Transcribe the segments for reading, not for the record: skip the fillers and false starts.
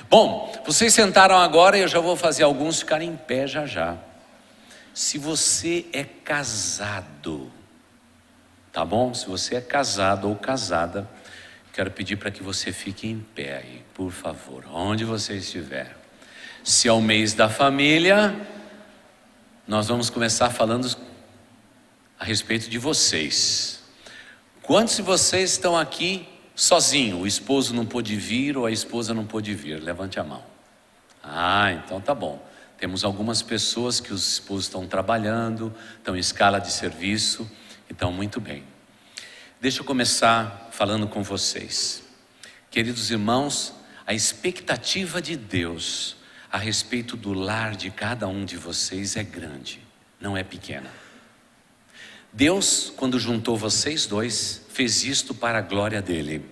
Bom, vocês sentaram agora e eu já vou fazer alguns ficarem em pé já já. Se você é casado, tá bom? Se você é casado ou casada, quero pedir para que você fique em pé aí, por favor, onde você estiver. Se é o mês da família, nós vamos começar falando a respeito de vocês. Quantos de vocês estão aqui sozinho? O esposo não pôde vir ou a esposa não pôde vir? Levante a mão. Então tá bom. Temos algumas pessoas que os esposos estão trabalhando, estão em escala de serviço, então muito bem. Deixa eu começar falando com vocês. Queridos irmãos, a expectativa de Deus a respeito do lar de cada um de vocês é grande, não é pequena. Deus, quando juntou vocês dois, fez isto para a glória dele.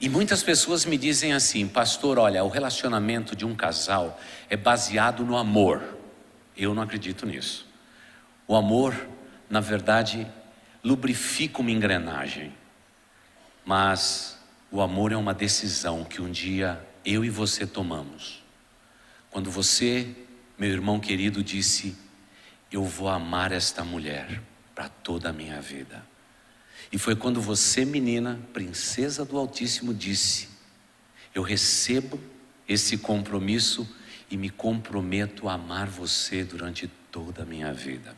E muitas pessoas me dizem assim: pastor, olha, o relacionamento de um casal é baseado no amor. Eu não acredito nisso. O amor, na verdade, lubrifica uma engrenagem. Mas o amor é uma decisão que um dia eu e você tomamos. Quando você, meu irmão querido, disse: eu vou amar esta mulher para toda a minha vida. E foi quando você, menina, princesa do Altíssimo, disse: eu recebo esse compromisso e me comprometo a amar você durante toda a minha vida.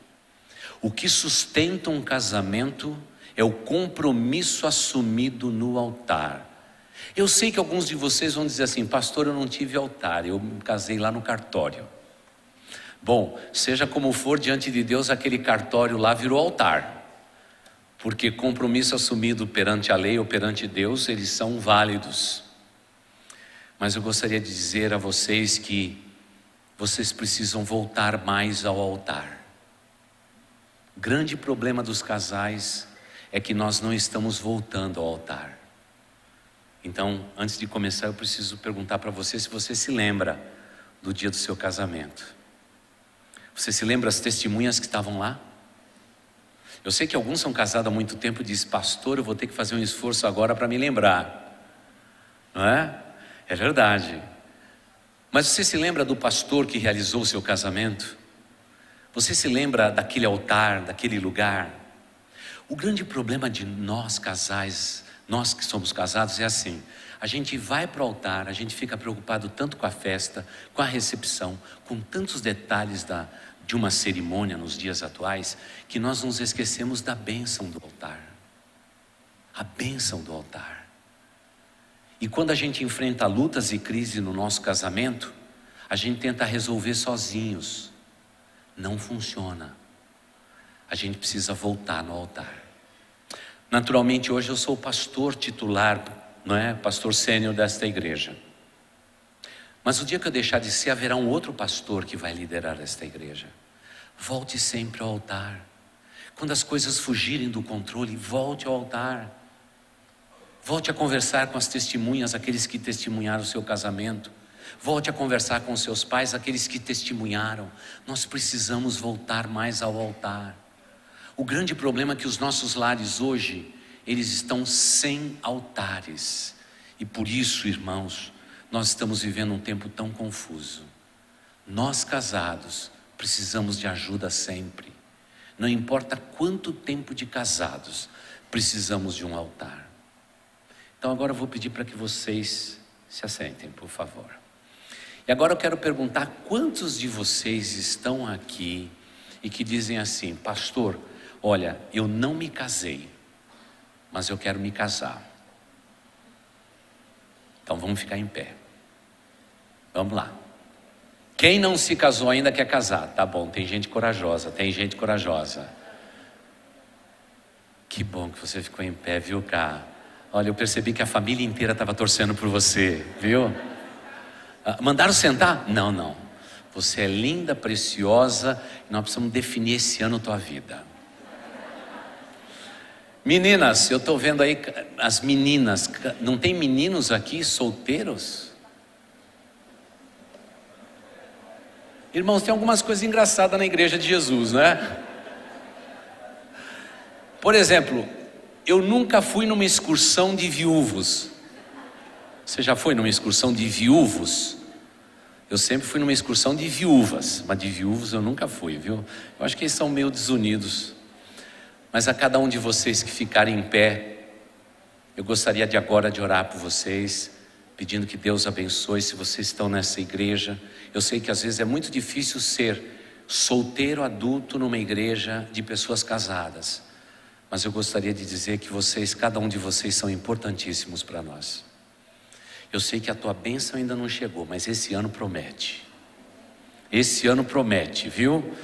O que sustenta um casamento é o compromisso assumido no altar. Eu sei que alguns de vocês vão dizer assim: pastor, eu não tive altar, eu me casei lá no cartório. Bom, seja como for, diante de Deus, aquele cartório lá virou altar, porque compromisso assumido perante a lei ou perante Deus, eles são válidos. Mas eu gostaria de dizer a vocês que vocês precisam voltar mais ao altar. O grande problema dos casais é que nós não estamos voltando ao altar. Então, antes de começar, eu preciso perguntar para você se você se lembra do dia do seu casamento. Você se lembra das testemunhas que estavam lá? Eu sei que alguns são casados há muito tempo e dizem: pastor, eu vou ter que fazer um esforço agora para me lembrar. Não é? É verdade. Mas você se lembra do pastor que realizou o seu casamento? Você se lembra daquele altar, daquele lugar? O grande problema de nós casais, nós que somos casados, é assim: a gente vai para o altar, a gente fica preocupado tanto com a festa, com a recepção, com tantos detalhes de uma cerimônia nos dias atuais, que nós nos esquecemos da bênção do altar. A bênção do altar. E quando a gente enfrenta lutas e crises no nosso casamento, a gente tenta resolver sozinhos. Não funciona. A gente precisa voltar no altar. Naturalmente, hoje eu sou o pastor titular, não é? Pastor sênior desta igreja. Mas o dia que eu deixar de ser, haverá um outro pastor que vai liderar esta igreja. Volte sempre ao altar. Quando as coisas fugirem do controle, volte ao altar. Volte a conversar com as testemunhas, aqueles que testemunharam o seu casamento. Volte a conversar com os seus pais, aqueles que testemunharam. Nós precisamos voltar mais ao altar. O grande problema é que os nossos lares hoje, eles estão sem altares. E por isso, irmãos, nós estamos vivendo um tempo tão confuso. Nós casados precisamos de ajuda sempre. Não importa quanto tempo de casados, precisamos de um altar. Então agora eu vou pedir para que vocês se assentem, por favor. E agora eu quero perguntar: quantos de vocês estão aqui e que dizem assim: pastor, olha, eu não me casei, mas eu quero me casar. Então vamos ficar em pé. Vamos lá. Quem não se casou ainda quer casar? Tá bom, tem gente corajosa, tem gente corajosa. Que bom que você ficou em pé, viu, cá? Olha, eu percebi que a família inteira estava torcendo por você, viu? Mandaram sentar? Não. Você é linda, preciosa, e nós precisamos definir esse ano a tua vida. Meninas, eu estou vendo aí as meninas. Não tem meninos aqui solteiros? Irmãos, tem algumas coisas engraçadas na igreja de Jesus, né? Por exemplo, eu nunca fui numa excursão de viúvos. Você já foi numa excursão de viúvos? Eu sempre fui numa excursão de viúvas, mas de viúvos eu nunca fui, viu? Eu acho que eles são meio desunidos. Mas a cada um de vocês que ficarem em pé, eu gostaria de agora de orar por vocês, pedindo que Deus abençoe. Se vocês estão nessa igreja, eu sei que às vezes é muito difícil ser solteiro adulto numa igreja de pessoas casadas, mas eu gostaria de dizer que vocês, cada um de vocês, são importantíssimos para nós. Eu sei que a tua bênção ainda não chegou, mas esse ano promete. Esse ano promete, viu?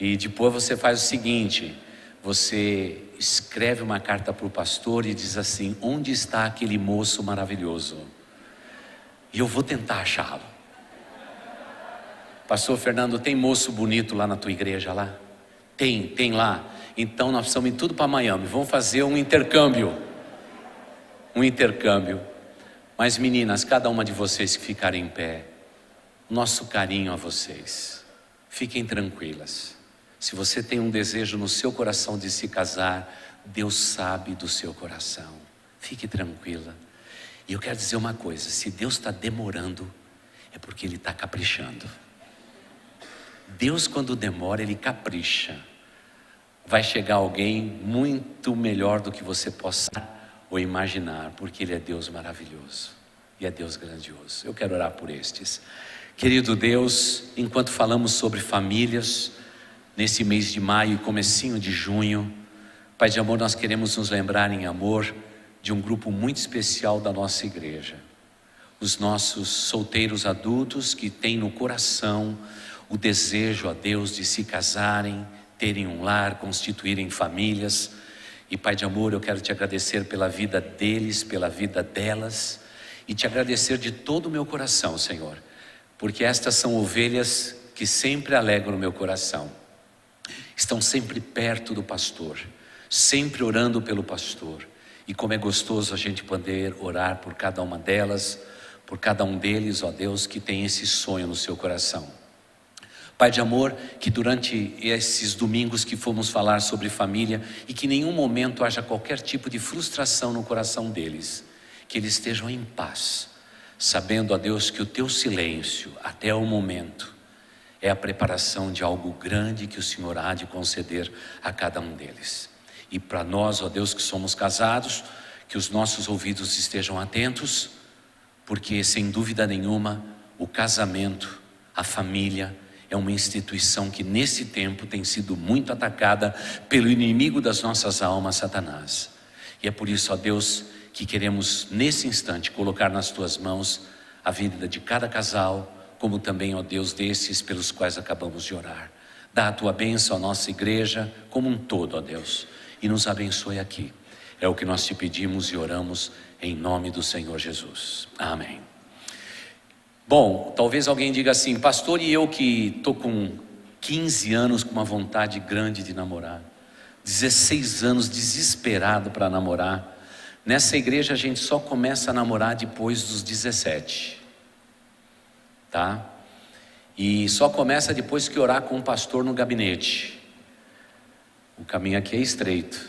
E depois você faz o seguinte: você escreve uma carta para o pastor e diz assim: onde está aquele moço maravilhoso? E eu vou tentar achá-lo. Pastor Fernando, tem moço bonito lá na tua igreja lá? Tem lá. Então nós precisamos ir tudo para Miami. Vamos fazer um intercâmbio. Mas meninas, cada uma de vocês que ficarem em pé, nosso carinho a vocês. Fiquem tranquilas. Se você tem um desejo no seu coração de se casar, Deus sabe do seu coração. Fique tranquila. E eu quero dizer uma coisa: se Deus está demorando, é porque Ele está caprichando. Deus, quando demora, Ele capricha. Vai chegar alguém muito melhor do que você possa ou imaginar, porque Ele é Deus maravilhoso e é Deus grandioso. Eu quero orar por estes. Querido Deus, enquanto falamos sobre famílias, nesse mês de maio e comecinho de junho, Pai de amor, nós queremos nos lembrar em amor de um grupo muito especial da nossa igreja. Os nossos solteiros adultos que têm no coração o desejo a Deus de se casarem, terem um lar, constituírem famílias. E Pai de amor, eu quero te agradecer pela vida deles, pela vida delas, e te agradecer de todo o meu coração, Senhor, porque estas são ovelhas que sempre alegram o meu coração. Estão sempre perto do pastor, sempre orando pelo pastor. E como é gostoso a gente poder orar por cada uma delas, por cada um deles, ó Deus, que tem esse sonho no seu coração. Pai de amor, que durante esses domingos que fomos falar sobre família, e que em nenhum momento haja qualquer tipo de frustração no coração deles, que eles estejam em paz, sabendo, ó Deus, que o teu silêncio até o momento é a preparação de algo grande que o Senhor há de conceder a cada um deles. E para nós, ó Deus, que somos casados, que os nossos ouvidos estejam atentos, porque sem dúvida nenhuma o casamento, a família, é uma instituição que nesse tempo tem sido muito atacada pelo inimigo das nossas almas, Satanás. E é por isso, ó Deus, que queremos nesse instante colocar nas tuas mãos a vida de cada casal, como também, ó Deus, desses pelos quais acabamos de orar. Dá a tua bênção à nossa igreja como um todo, ó Deus, e nos abençoe aqui. É o que nós te pedimos e oramos em nome do Senhor Jesus. Amém. Bom, talvez alguém diga assim: pastor, e eu que estou com 15 anos com uma vontade grande de namorar, 16 anos desesperado para namorar. Nessa igreja a gente só começa a namorar depois dos 17, tá? E só começa depois que orar com o pastor no gabinete. O caminho aqui é estreito,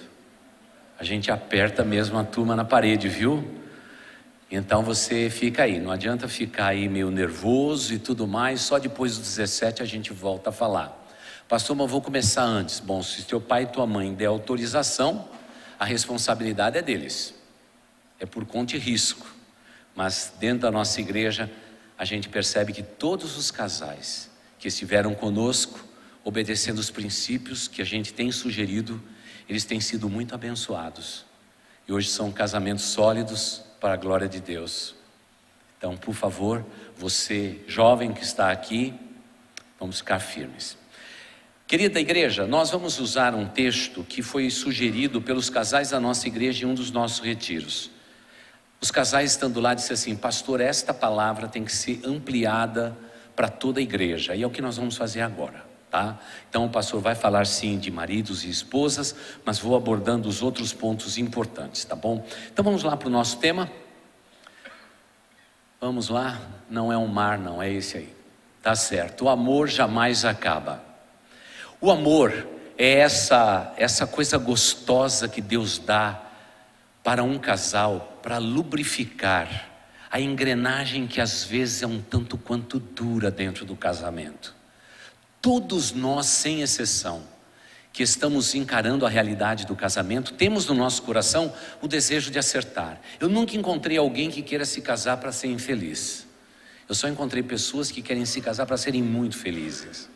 a gente aperta mesmo a turma na parede, viu? Então você fica aí, não adianta ficar aí meio nervoso e tudo mais. Só depois dos 17 a gente volta a falar. Pastor, mas eu vou começar antes. Bom, se teu pai e tua mãe der autorização, a responsabilidade é deles, é por conta e risco. Mas dentro da nossa igreja a gente percebe que todos os casais que estiveram conosco, obedecendo os princípios que a gente tem sugerido, eles têm sido muito abençoados. E hoje são casamentos sólidos para a glória de Deus. Então, por favor, você jovem que está aqui, vamos ficar firmes. Querida igreja, nós vamos usar um texto que foi sugerido pelos casais da nossa igreja em um dos nossos retiros. Os casais estando lá disseram assim: pastor, esta palavra tem que ser ampliada para toda a igreja. E é o que nós vamos fazer agora, tá? Então o pastor vai falar sim de maridos e esposas, mas vou abordando os outros pontos importantes, tá bom? Então vamos lá para o nosso tema. Vamos lá, não é um mar não, é esse aí, tá certo. O amor jamais acaba. O amor é essa coisa gostosa que Deus dá para um casal, para lubrificar a engrenagem que às vezes é um tanto quanto dura dentro do casamento. Todos nós, sem exceção, que estamos encarando a realidade do casamento, temos no nosso coração o desejo de acertar. Eu nunca encontrei alguém que queira se casar para ser infeliz. Eu só encontrei pessoas que querem se casar para serem muito felizes.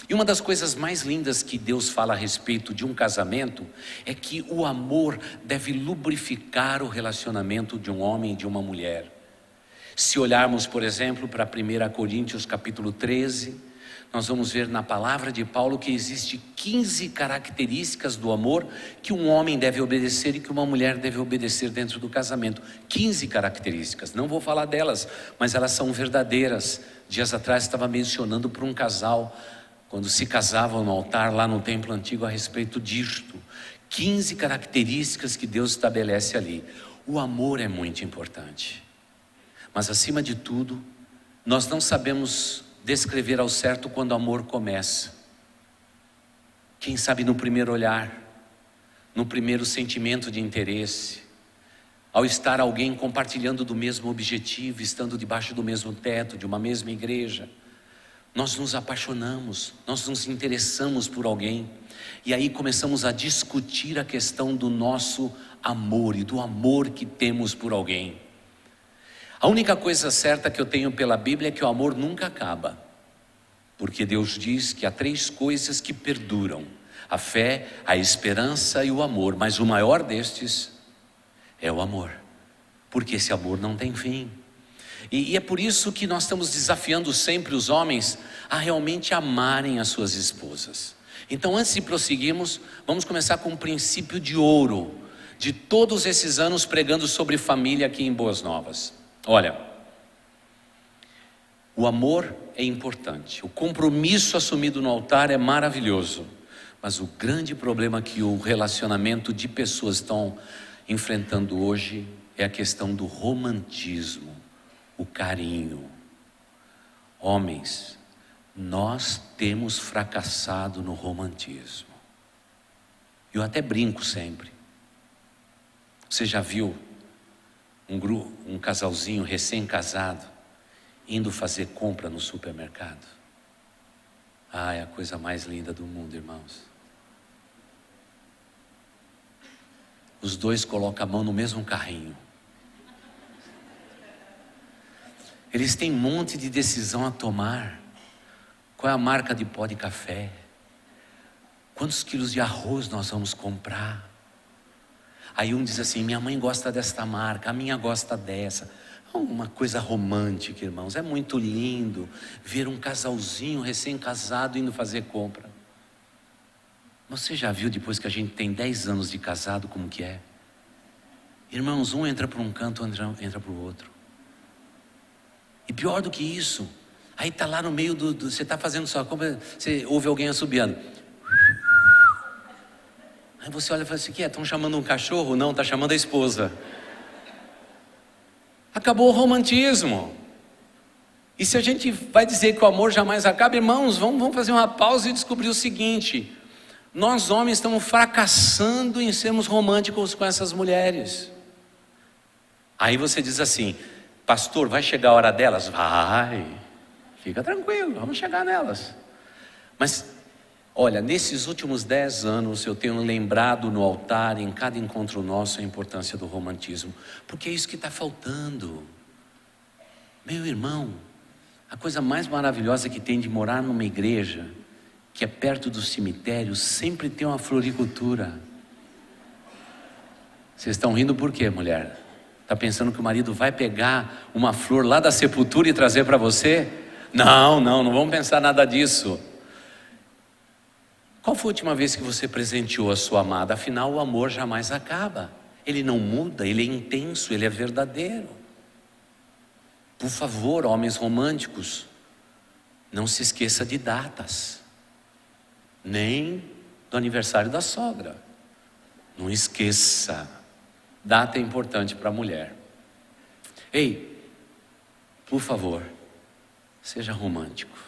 E uma das coisas mais lindas que Deus fala a respeito de um casamento é que o amor deve lubrificar o relacionamento de um homem e de uma mulher. Se olharmos, por exemplo, para 1 Coríntios capítulo 13, nós vamos ver na palavra de Paulo que existe 15 características do amor que um homem deve obedecer e que uma mulher deve obedecer dentro do casamento. 15 características, não vou falar delas, mas elas são verdadeiras. Dias atrás estava mencionando para um casal, quando se casavam no altar lá no templo antigo, a respeito disto. 15 características que Deus estabelece ali. O amor é muito importante, mas acima de tudo, nós não sabemos descrever ao certo quando o amor começa. Quem sabe no primeiro olhar, no primeiro sentimento de interesse, ao estar alguém compartilhando do mesmo objetivo, estando debaixo do mesmo teto, de uma mesma igreja, nós nos apaixonamos, nós nos interessamos por alguém, e aí começamos a discutir a questão do nosso amor e do amor que temos por alguém. A única coisa certa que eu tenho pela Bíblia é que o amor nunca acaba, porque Deus diz que há 3 coisas que perduram: a fé, a esperança e o amor, mas o maior destes é o amor, porque esse amor não tem fim. E é por isso que nós estamos desafiando sempre os homens a realmente amarem as suas esposas. Então, antes de prosseguirmos, vamos começar com um princípio de ouro de todos esses anos pregando sobre família aqui em Boas Novas. Olha, o amor é importante, o compromisso assumido no altar é maravilhoso, mas o grande problema que o relacionamento de pessoas estão enfrentando hoje é a questão do romantismo, o carinho. Homens, nós temos fracassado no romantismo. Eu até brinco sempre. Você já viu um casalzinho recém-casado indo fazer compra no supermercado? É a coisa mais linda do mundo, irmãos. Os dois colocam a mão no mesmo carrinho. Eles têm um monte de decisão a tomar. Qual é a marca de pó de café? Quantos quilos de arroz nós vamos comprar? Aí um diz assim: minha mãe gosta desta marca, a minha gosta dessa. Uma coisa romântica, irmãos. É muito lindo ver um casalzinho recém-casado indo fazer compra. Você já viu, depois que a gente tem 10 anos de casado, como que é? Irmãos, um entra para um canto, outro entra para o outro. E pior do que isso, aí está lá no meio você está fazendo sua compra, você ouve alguém assobiando. Aí você olha e fala assim: o que é? Estão chamando um cachorro? Não, está chamando a esposa. Acabou o romantismo. E se a gente vai dizer que o amor jamais acaba, irmãos, vamos fazer uma pausa e descobrir o seguinte: nós homens estamos fracassando em sermos românticos com essas mulheres. Aí você diz assim: pastor, vai chegar a hora delas? Vai, fica tranquilo, vamos chegar nelas. Mas, olha, nesses últimos 10 anos eu tenho lembrado no altar, em cada encontro nosso, a importância do romantismo, porque é isso que está faltando. Meu irmão, a coisa mais maravilhosa que tem de morar numa igreja, que é perto do cemitério, sempre tem uma floricultura. Vocês estão rindo por quê, mulher? Está pensando que o marido vai pegar uma flor lá da sepultura e trazer para você? Não vamos pensar nada disso. Qual foi a última vez que você presenteou a sua amada? Afinal, o amor jamais acaba. Ele não muda, ele é intenso, ele é verdadeiro. Por favor, homens românticos, não se esqueça de datas, nem do aniversário da sogra. Não esqueça. Data é importante para a mulher. Ei, por favor, seja romântico.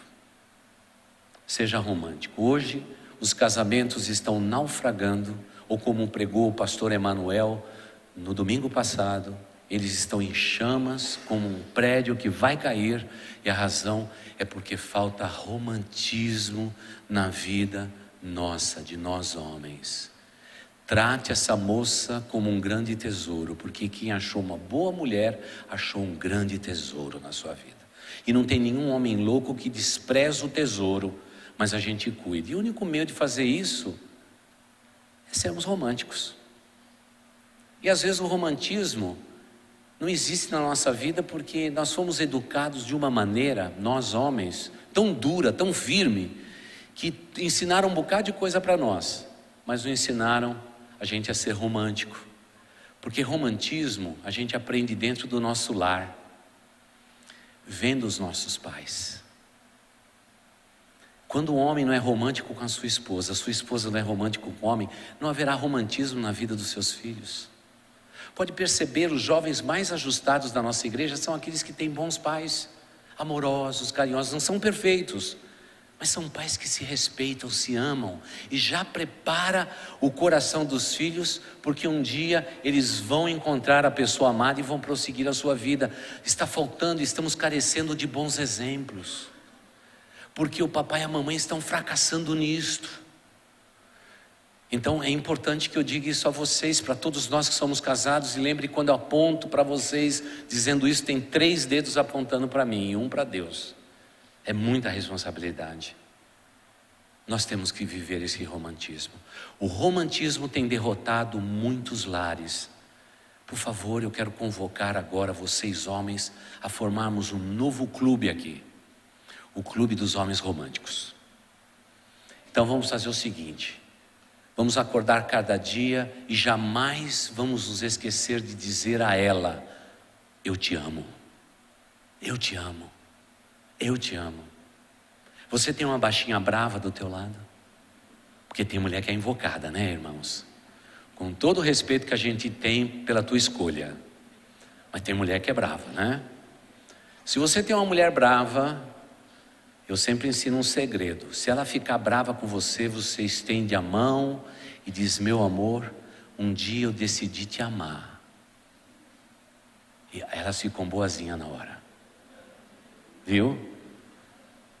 Seja romântico. Hoje os casamentos estão naufragando, ou como pregou o pastor Emanuel no domingo passado, eles estão em chamas, como um prédio que vai cair, e a razão é porque falta romantismo na vida nossa, de nós homens. Trate essa moça como um grande tesouro, porque quem achou uma boa mulher, achou um grande tesouro na sua vida. E não tem nenhum homem louco que despreza o tesouro, mas a gente cuida. E o único meio de fazer isso é sermos românticos. E às vezes o romantismo não existe na nossa vida porque nós fomos educados de uma maneira, nós homens, tão dura, tão firme, que ensinaram um bocado de coisa para nós, mas não ensinaram a gente a ser romântico. Porque romantismo a gente aprende dentro do nosso lar, vendo os nossos pais. Quando o homem não é romântico com a sua esposa não é romântico com o homem, não haverá romantismo na vida dos seus filhos. Pode perceber, os jovens mais ajustados da nossa igreja são aqueles que têm bons pais, amorosos, carinhosos, não são perfeitos, mas são pais que se respeitam, se amam, e já prepara o coração dos filhos, porque um dia eles vão encontrar a pessoa amada e vão prosseguir a sua vida. Está faltando, estamos carecendo de bons exemplos, porque o papai e a mamãe estão fracassando nisto. Então é importante que eu diga isso a vocês, para todos nós que somos casados, e lembre, quando eu aponto para vocês dizendo isso, tem 3 dedos apontando para mim e 1 para Deus. É muita responsabilidade. Nós temos que viver esse romantismo. O romantismo tem derrotado muitos lares. Por favor, eu quero convocar agora vocês homens a formarmos um novo clube aqui, o Clube dos Homens Românticos. Então vamos fazer o seguinte: vamos acordar cada dia e jamais vamos nos esquecer de dizer a ela: eu te amo, eu te amo, eu te amo. Você tem uma baixinha brava do teu lado? Porque tem mulher que é invocada, né, irmãos? Com todo o respeito que a gente tem pela tua escolha, mas tem mulher que é brava, né? Se você tem uma mulher brava, eu sempre ensino um segredo: se ela ficar brava com você, você estende a mão e diz: meu amor, um dia eu decidi te amar. E elas ficam boazinhas na hora, viu?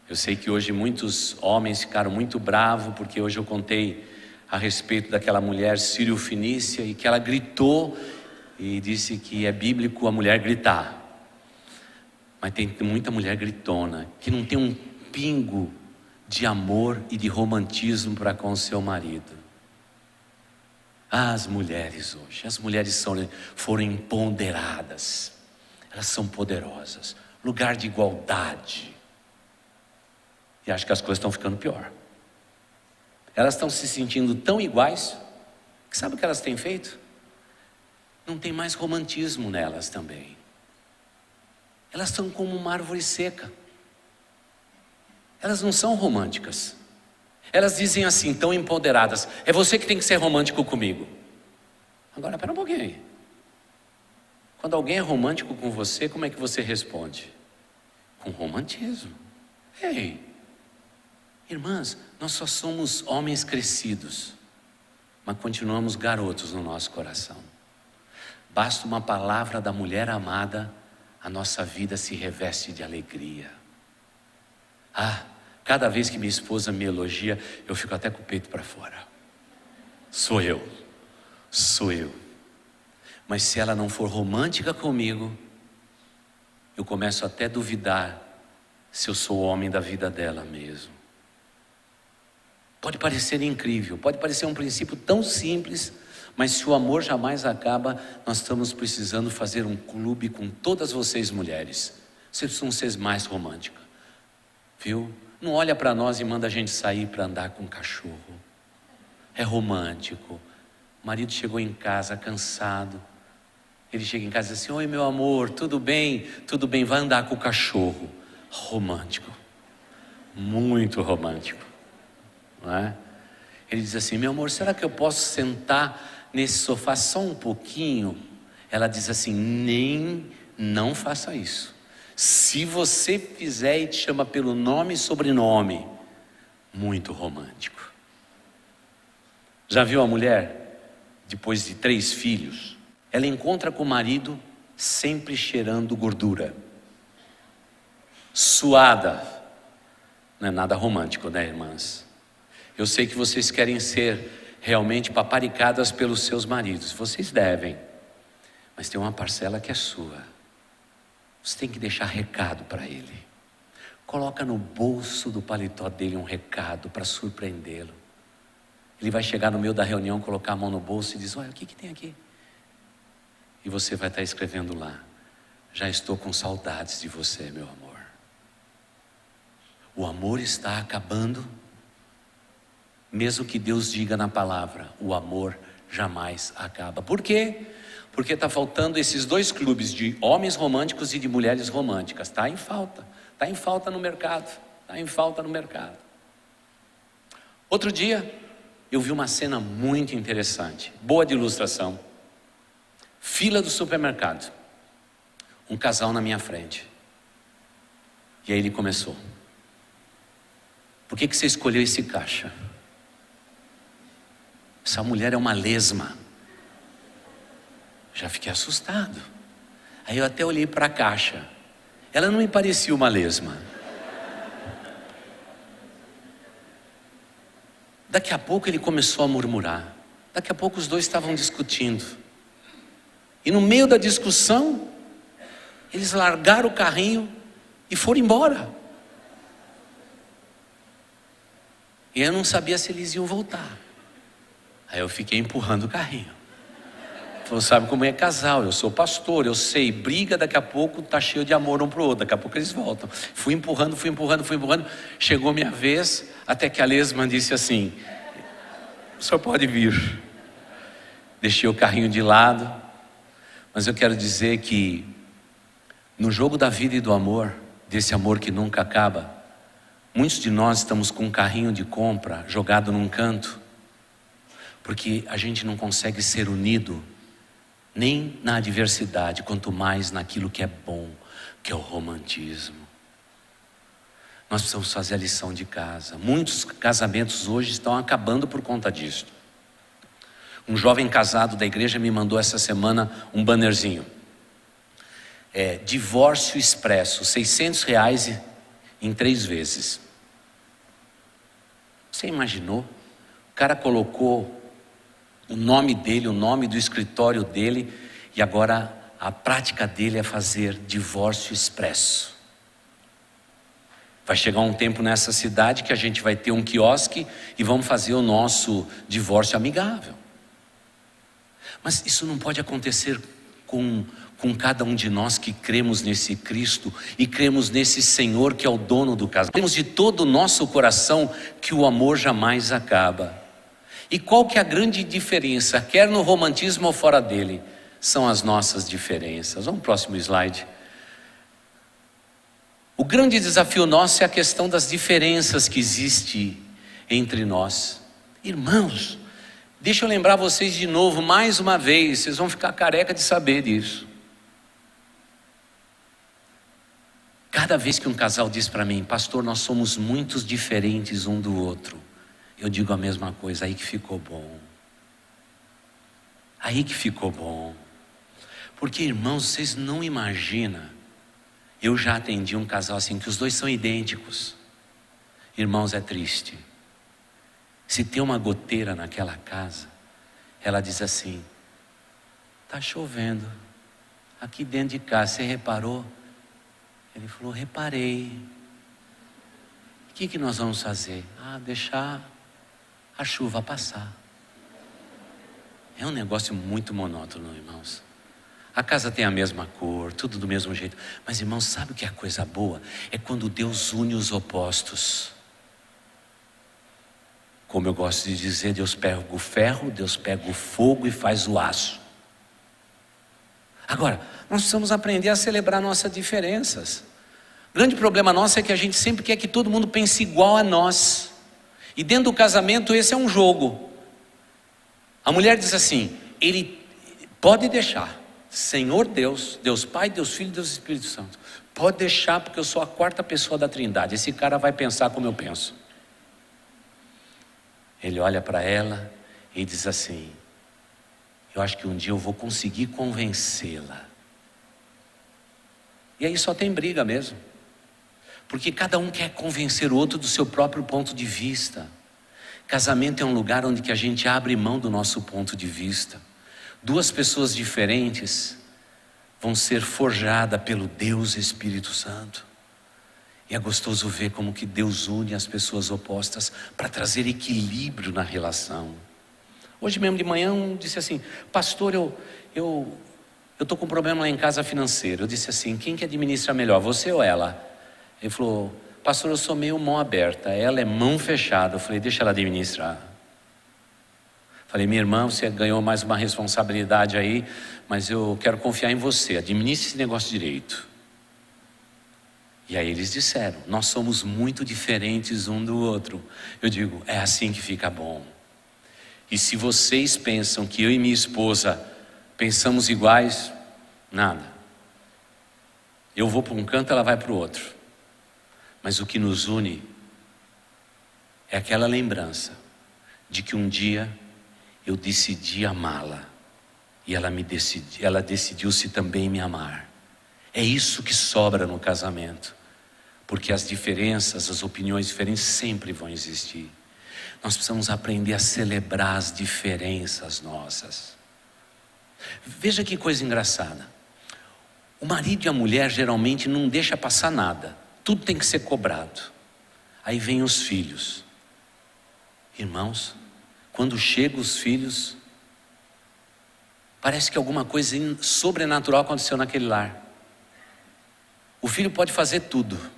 Eu sei que hoje muitos homens ficaram muito bravos, porque hoje eu contei a respeito daquela mulher sírio-fenícia, e que ela gritou e disse que é bíblico a mulher gritar. Mas tem muita mulher gritona, que não tem um pingo de amor e de romantismo para com o seu marido. As mulheres hoje, as mulheres foram empoderadas, elas são poderosas, lugar de igualdade. E acho que as coisas estão ficando pior. Elas estão se sentindo tão iguais, que sabe o que elas têm feito? Não tem mais romantismo nelas também. Elas estão como uma árvore seca. Elas não são românticas. Elas dizem assim, tão empoderadas: é você que tem que ser romântico comigo. Agora, espera um pouquinho aí. Quando alguém é romântico com você, como é que você responde? Com romantismo. Ei, irmãs, nós só somos homens crescidos, mas continuamos garotos no nosso coração. Basta uma palavra da mulher amada, a nossa vida se reveste de alegria. Cada vez que minha esposa me elogia, eu fico até com o peito para fora. Sou eu. Mas se ela não for romântica comigo, eu começo até a duvidar se eu sou o homem da vida dela mesmo. Pode parecer incrível, pode parecer um princípio tão simples, mas se o amor jamais acaba, nós estamos precisando fazer um clube com todas vocês mulheres. Vocês precisam ser mais românticas, viu? Não olha para nós e manda a gente sair para andar com um cachorro. É romântico. O marido chegou em casa cansado, ele chega em casa e diz assim: oi meu amor, tudo bem? Tudo bem, vai andar com o cachorro. Romântico, muito romântico, não é? Ele diz assim: meu amor, será que eu posso sentar nesse sofá só um pouquinho? Ela diz assim: não faça isso. Se você fizer e te chama pelo nome e sobrenome. Muito romântico. Já viu a mulher, depois de 3 filhos, ela encontra com o marido sempre cheirando gordura, suada. Não é nada romântico, né, irmãs? Eu sei que vocês querem ser realmente paparicadas pelos seus maridos, vocês devem, mas tem uma parcela que é sua. Você tem que deixar recado para ele. Coloca no bolso do paletó dele um recado para surpreendê-lo. Ele vai chegar no meio da reunião, colocar a mão no bolso e diz: olha, o que tem aqui? E você vai estar escrevendo lá: já estou com saudades de você, meu amor. O amor está acabando. Mesmo que Deus diga na palavra, o amor jamais acaba. Por quê? Porque está faltando esses dois clubes, de homens românticos e de mulheres românticas. Está em falta. Está em falta no mercado. Está em falta no mercado. Outro dia, eu vi uma cena muito interessante, boa de ilustração. Fila do supermercado. Um casal na minha frente. E aí ele começou: por que você escolheu esse caixa? Essa mulher é uma lesma. Já fiquei assustado. Aí eu até olhei para a caixa. Ela não me parecia uma lesma. Daqui a pouco ele começou a murmurar. Daqui a pouco os dois estavam discutindo. E no meio da discussão, eles largaram o carrinho e foram embora. E eu não sabia se eles iam voltar. Aí eu fiquei empurrando o carrinho. Falou: sabe como é casal, eu sou pastor, eu sei, briga, daqui a pouco tá cheio de amor um pro outro, daqui a pouco eles voltam. Fui empurrando, chegou minha vez, até que a lesma disse assim: o senhor pode vir. Deixei o carrinho de lado, mas eu quero dizer que no jogo da vida e do amor, desse amor que nunca acaba, muitos de nós estamos com um carrinho de compra jogado num canto, porque a gente não consegue ser unido nem na adversidade, quanto mais naquilo que é bom, que é o romantismo. Nós precisamos fazer a lição de casa. Muitos casamentos hoje estão acabando por conta disso. Um jovem casado da igreja me mandou essa semana um bannerzinho. Divórcio expresso, R$600 em 3 vezes. Você imaginou? O cara colocou o nome dele, o nome do escritório dele, e agora a prática dele é fazer divórcio expresso. Vai chegar um tempo nessa cidade que a gente vai ter um quiosque e vamos fazer o nosso divórcio amigável. Mas isso não pode acontecer com cada um de nós que cremos nesse Cristo e cremos nesse Senhor que é o dono do casamento. Cremos de todo o nosso coração que o amor jamais acaba. E qual que é a grande diferença, quer no romantismo ou fora dele? São as nossas diferenças. Vamos pro próximo slide. O grande desafio nosso é a questão das diferenças que existe entre nós. Irmãos, deixa eu lembrar vocês de novo, mais uma vez, vocês vão ficar careca de saber disso. Cada vez que um casal diz para mim: pastor, nós somos muito diferentes um do outro, eu digo a mesma coisa: aí que ficou bom. Aí que ficou bom. Porque, irmãos, vocês não imaginam. Eu já atendi um casal assim, que os dois são idênticos. Irmãos, é triste. Se tem uma goteira naquela casa, ela diz assim: está chovendo aqui dentro de casa, você reparou? Ele falou: reparei. O que nós vamos fazer? Deixar a chuva passar. É um negócio muito monótono, irmãos. A casa tem a mesma cor, tudo do mesmo jeito. Mas, irmãos, sabe o que é a coisa boa? É quando Deus une os opostos. Como eu gosto de dizer, Deus pega o ferro, Deus pega o fogo e faz o aço. Agora, nós precisamos aprender a celebrar nossas diferenças. O grande problema nosso é que a gente sempre quer que todo mundo pense igual a nós. E dentro do casamento esse é um jogo. A mulher diz assim: ele pode deixar, Senhor Deus, Deus Pai, Deus Filho, Deus Espírito Santo, pode deixar, porque eu sou a 4ª pessoa da Trindade, esse cara vai pensar como eu penso. Ele olha para ela e diz assim: eu acho que um dia eu vou conseguir convencê-la E aí só tem briga mesmo. Porque cada um quer convencer o outro do seu próprio ponto de vista. Casamento é um lugar onde que a gente abre mão do nosso ponto de vista. Duas pessoas diferentes vão ser forjadas pelo Deus Espírito Santo. E é gostoso ver como que Deus une as pessoas opostas para trazer equilíbrio na relação. Hoje mesmo de manhã um disse assim: pastor, eu estou com um problema lá em casa financeiro. Eu disse assim: quem que administra melhor, você ou ela? Ele falou: pastor, eu sou meio mão aberta, ela é mão fechada. Eu falei: deixa ela administrar. Falei: minha irmã, você ganhou mais uma responsabilidade aí, mas eu quero confiar em você, administre esse negócio direito. E aí eles disseram: nós somos muito diferentes um do outro. Eu digo: é assim que fica bom. E se vocês pensam que eu e minha esposa pensamos iguais, nada. Eu vou para um canto, ela vai para o outro. Mas o que nos une é aquela lembrança de que um dia eu decidi amá-la e ela decidiu-se também me amar. É isso que sobra no casamento, porque as diferenças, as opiniões diferentes sempre vão existir. Nós precisamos aprender a celebrar as diferenças nossas. Veja que coisa engraçada. O marido e a mulher geralmente não deixa passar nada. Tudo tem que ser cobrado. Aí vem os filhos. Irmãos, quando chegam os filhos, parece que alguma coisa sobrenatural aconteceu naquele lar. O filho pode fazer tudo.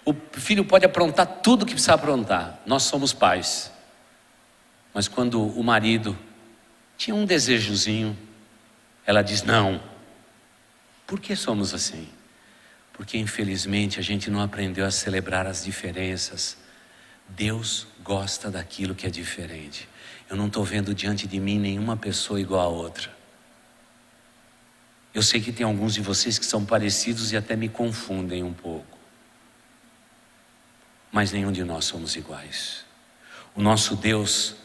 O filho pode aprontar tudo que precisa aprontar. Nós somos pais. Mas quando o marido tinha um desejozinho, ela diz não. Por que somos assim? Porque infelizmente a gente não aprendeu a celebrar as diferenças. Deus gosta daquilo que é diferente. Eu não estou vendo diante de mim nenhuma pessoa igual a outra. Eu sei que tem alguns de vocês que são parecidos e até me confundem um pouco. Mas nenhum de nós somos iguais. O nosso Deus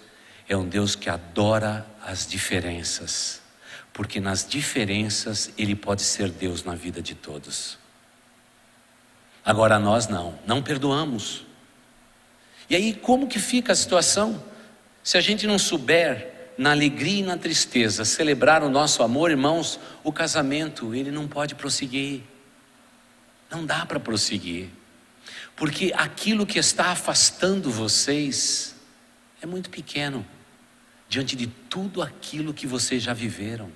é um Deus que adora as diferenças, porque nas diferenças Ele pode ser Deus na vida de todos. Agora nós não perdoamos. E aí como que fica a situação? Se a gente não souber, na alegria e na tristeza, celebrar o nosso amor, irmãos, o casamento, ele não pode prosseguir. Não dá para prosseguir. Porque aquilo que está afastando vocês é muito pequeno diante de tudo aquilo que vocês já viveram.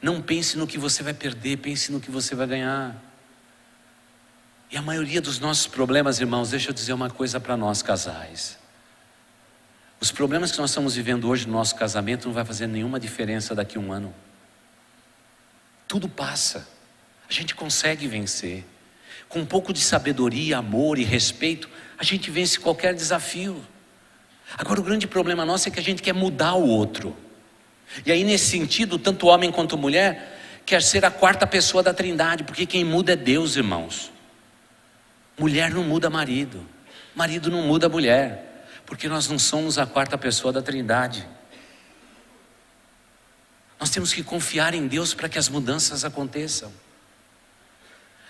Não pense no que você vai perder, pense no que você vai ganhar. E a maioria dos nossos problemas, irmãos, deixa eu dizer uma coisa para nós casais. Os problemas que nós estamos vivendo hoje no nosso casamento não vai fazer nenhuma diferença daqui a um ano. Tudo passa. A gente consegue vencer. Com um pouco de sabedoria, amor e respeito, a gente vence qualquer desafio. Agora o grande problema nosso é que a gente quer mudar o outro. E aí nesse sentido, tanto homem quanto mulher quer ser a quarta pessoa da Trindade, porque quem muda é Deus, irmãos. Mulher não muda marido, marido não muda mulher, porque nós não somos a quarta pessoa da Trindade. Nós temos que confiar em Deus para que as mudanças aconteçam.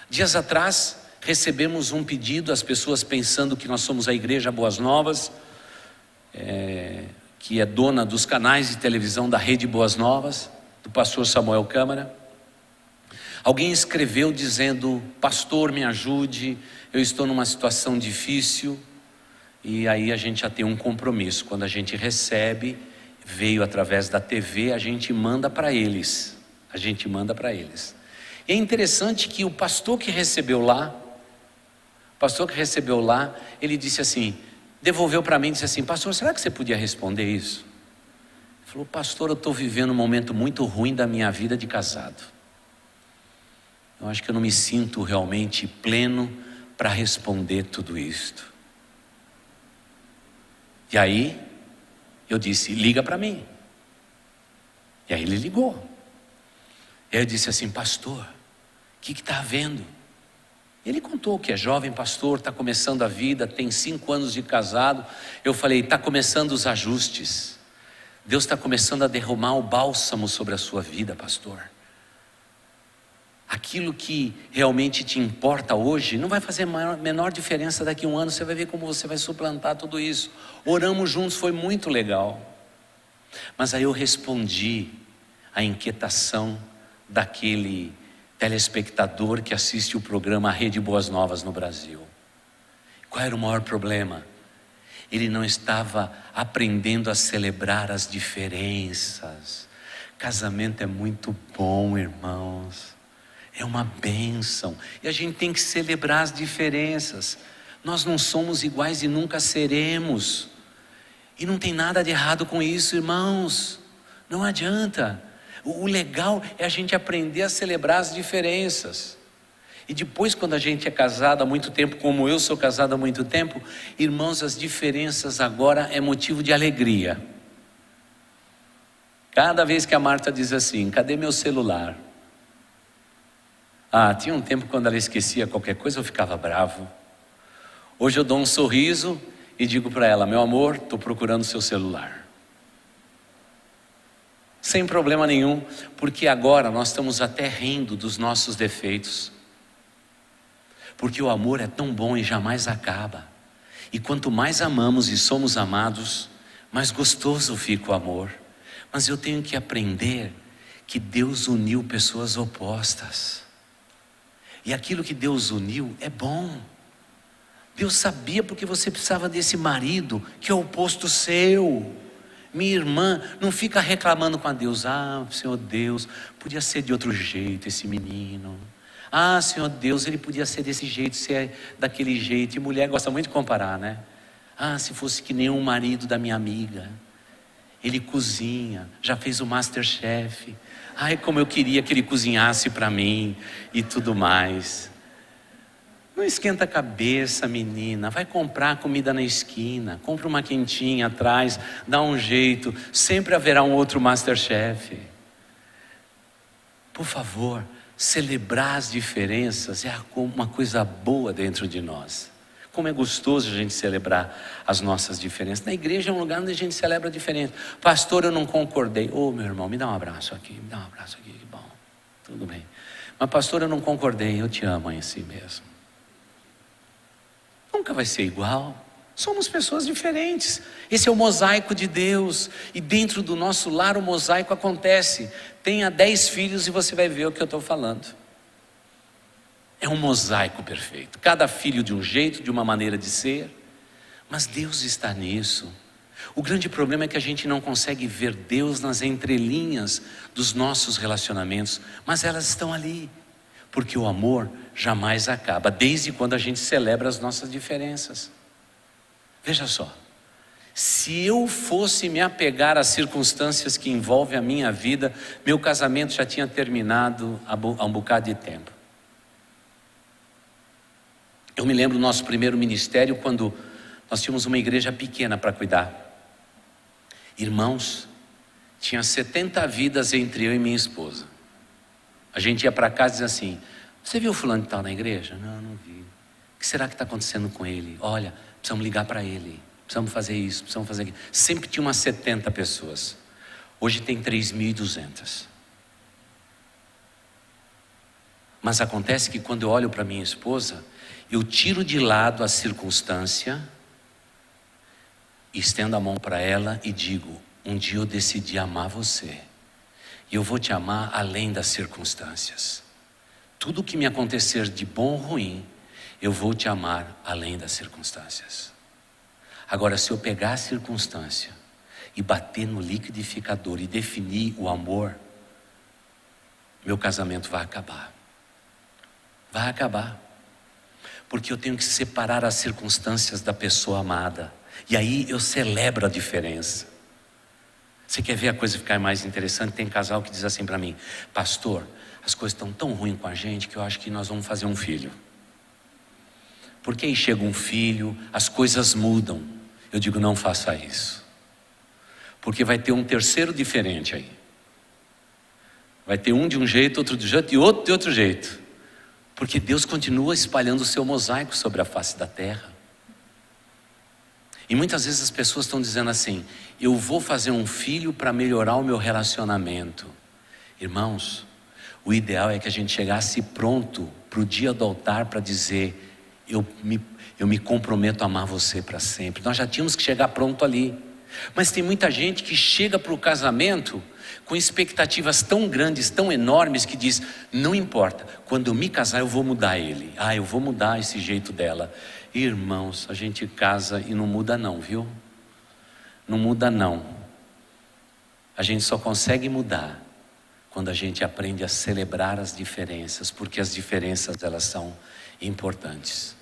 Dias atrás recebemos um pedido, as pessoas pensando que nós somos a Igreja Boas Novas, que é dona dos canais de televisão da Rede Boas Novas, do pastor Samuel Câmara. Alguém escreveu dizendo: pastor, me ajude, eu estou numa situação difícil. E aí a gente já tem um compromisso. Quando a gente recebe, veio através da TV, a gente manda para eles. E é interessante que o pastor que recebeu lá, ele disse assim, devolveu para mim e disse assim: pastor, será que você podia responder isso? Ele falou: pastor, eu estou vivendo um momento muito ruim da minha vida de casado. Eu acho que eu não me sinto realmente pleno para responder tudo isto. E aí eu disse: liga para mim. E aí ele ligou. E aí eu disse assim: pastor, o que está havendo? Ele contou que é jovem pastor, está começando a vida, tem 5 anos de casado. Eu falei: está começando os ajustes. Deus está começando a derramar o bálsamo sobre a sua vida, pastor. aquilo que realmente te importa hoje, não vai fazer menor diferença daqui a um ano. Você vai ver como você vai suplantar tudo isso. Oramos juntos, foi muito legal. Mas aí eu respondi à inquietação daquele telespectador que assiste o programa Rede Boas Novas no Brasil. Qual era o maior problema? Ele não estava aprendendo a celebrar as diferenças. Casamento é muito bom, irmãos. É uma bênção. E a gente tem que celebrar as diferenças. Nós não somos iguais e nunca seremos. E não tem nada de errado com isso, irmãos. Não adianta. O legal é a gente aprender a celebrar as diferenças. E depois, quando a gente é casado há muito tempo, como eu sou casado há muito tempo, irmãos, as diferenças agora é motivo de alegria. Cada vez que a Marta diz assim: cadê meu celular? Tinha um tempo quando ela esquecia qualquer coisa, eu ficava bravo. Hoje eu dou um sorriso e digo para ela: meu amor, estou procurando seu celular. Sem problema nenhum, porque agora nós estamos até rindo dos nossos defeitos. Porque o amor é tão bom e jamais acaba. E quanto mais amamos e somos amados, mais gostoso fica o amor. Mas eu tenho que aprender que Deus uniu pessoas opostas. E aquilo que Deus uniu é bom. Deus sabia porque você precisava desse marido que é o oposto seu. Minha irmã, não fica reclamando com a Deus: Senhor Deus, podia ser de outro jeito esse menino. Senhor Deus, ele podia ser desse jeito, ser daquele jeito. E mulher gosta muito de comparar, né? Se fosse que nem o marido da minha amiga. Ele cozinha, já fez o Masterchef. Como eu queria que ele cozinhasse para mim e tudo mais. Não esquenta a cabeça, menina. Vai comprar comida na esquina. Compra uma quentinha atrás, dá um jeito. Sempre haverá um outro Masterchef. Por favor, celebrar as diferenças é uma coisa boa dentro de nós. Como é gostoso a gente celebrar as nossas diferenças. Na igreja é um lugar onde a gente celebra a diferença. Pastor, eu não concordei. Meu irmão, me dá um abraço aqui. Me dá um abraço aqui, que bom. Tudo bem. Mas pastor, eu não concordei. Eu te amo em si mesmo. Nunca vai ser igual. Somos pessoas diferentes. Esse é o mosaico de Deus. E dentro do nosso lar o mosaico acontece. Tenha 10 filhos e você vai ver o que eu estou falando. É um mosaico perfeito. Cada filho de um jeito, de uma maneira de ser. Mas Deus está nisso. O grande problema é que a gente não consegue ver Deus nas entrelinhas dos nossos relacionamentos. Mas elas estão ali. Porque o amor jamais acaba. Desde quando a gente celebra as nossas diferenças. Veja só. Se eu fosse me apegar às circunstâncias que envolvem a minha vida, meu casamento já tinha terminado há um bocado de tempo. Eu me lembro do nosso primeiro ministério, quando nós tínhamos uma igreja pequena para cuidar. Irmãos, tinha 70 vidas entre eu e minha esposa. A gente ia para casa e dizia assim: você viu o fulano que está na igreja? Não vi. O que será que está acontecendo com ele? Olha, precisamos ligar para ele. Precisamos fazer isso, precisamos fazer aquilo. Sempre tinha umas 70 pessoas. Hoje tem 3.200. Mas acontece que quando eu olho para minha esposa, eu tiro de lado a circunstância, estendo a mão para ela e digo: um dia eu decidi amar você. E eu vou te amar além das circunstâncias. Tudo que me acontecer de bom ou ruim, eu vou te amar além das circunstâncias. Agora, se eu pegar a circunstância e bater no liquidificador e definir o amor, meu casamento vai acabar. Vai acabar. Porque eu tenho que separar as circunstâncias da pessoa amada. E aí eu celebro a diferença. Você quer ver a coisa ficar mais interessante? Tem casal que diz assim para mim: pastor, as coisas estão tão ruins com a gente que eu acho que nós vamos fazer um filho. Porque aí chega um filho, as coisas mudam. Eu digo: não faça isso. Porque vai ter um terceiro diferente aí. Vai ter um de um jeito, outro de jeito e outro de outro jeito. Porque Deus continua espalhando o seu mosaico sobre a face da terra. E muitas vezes as pessoas estão dizendo assim: eu vou fazer um filho para melhorar o meu relacionamento. Irmãos, O ideal é que a gente chegasse pronto para o dia do altar para dizer: eu me comprometo a amar você para sempre. Nós já tínhamos que chegar pronto ali. Mas tem muita gente que chega para o casamento com expectativas tão grandes, tão enormes, que diz: não importa, quando eu me casar eu vou mudar ele. Eu vou mudar esse jeito dela. Irmãos, a gente casa e não muda não, viu? Não muda não. A gente só consegue mudar quando a gente aprende a celebrar as diferenças, porque as diferenças, elas são importantes.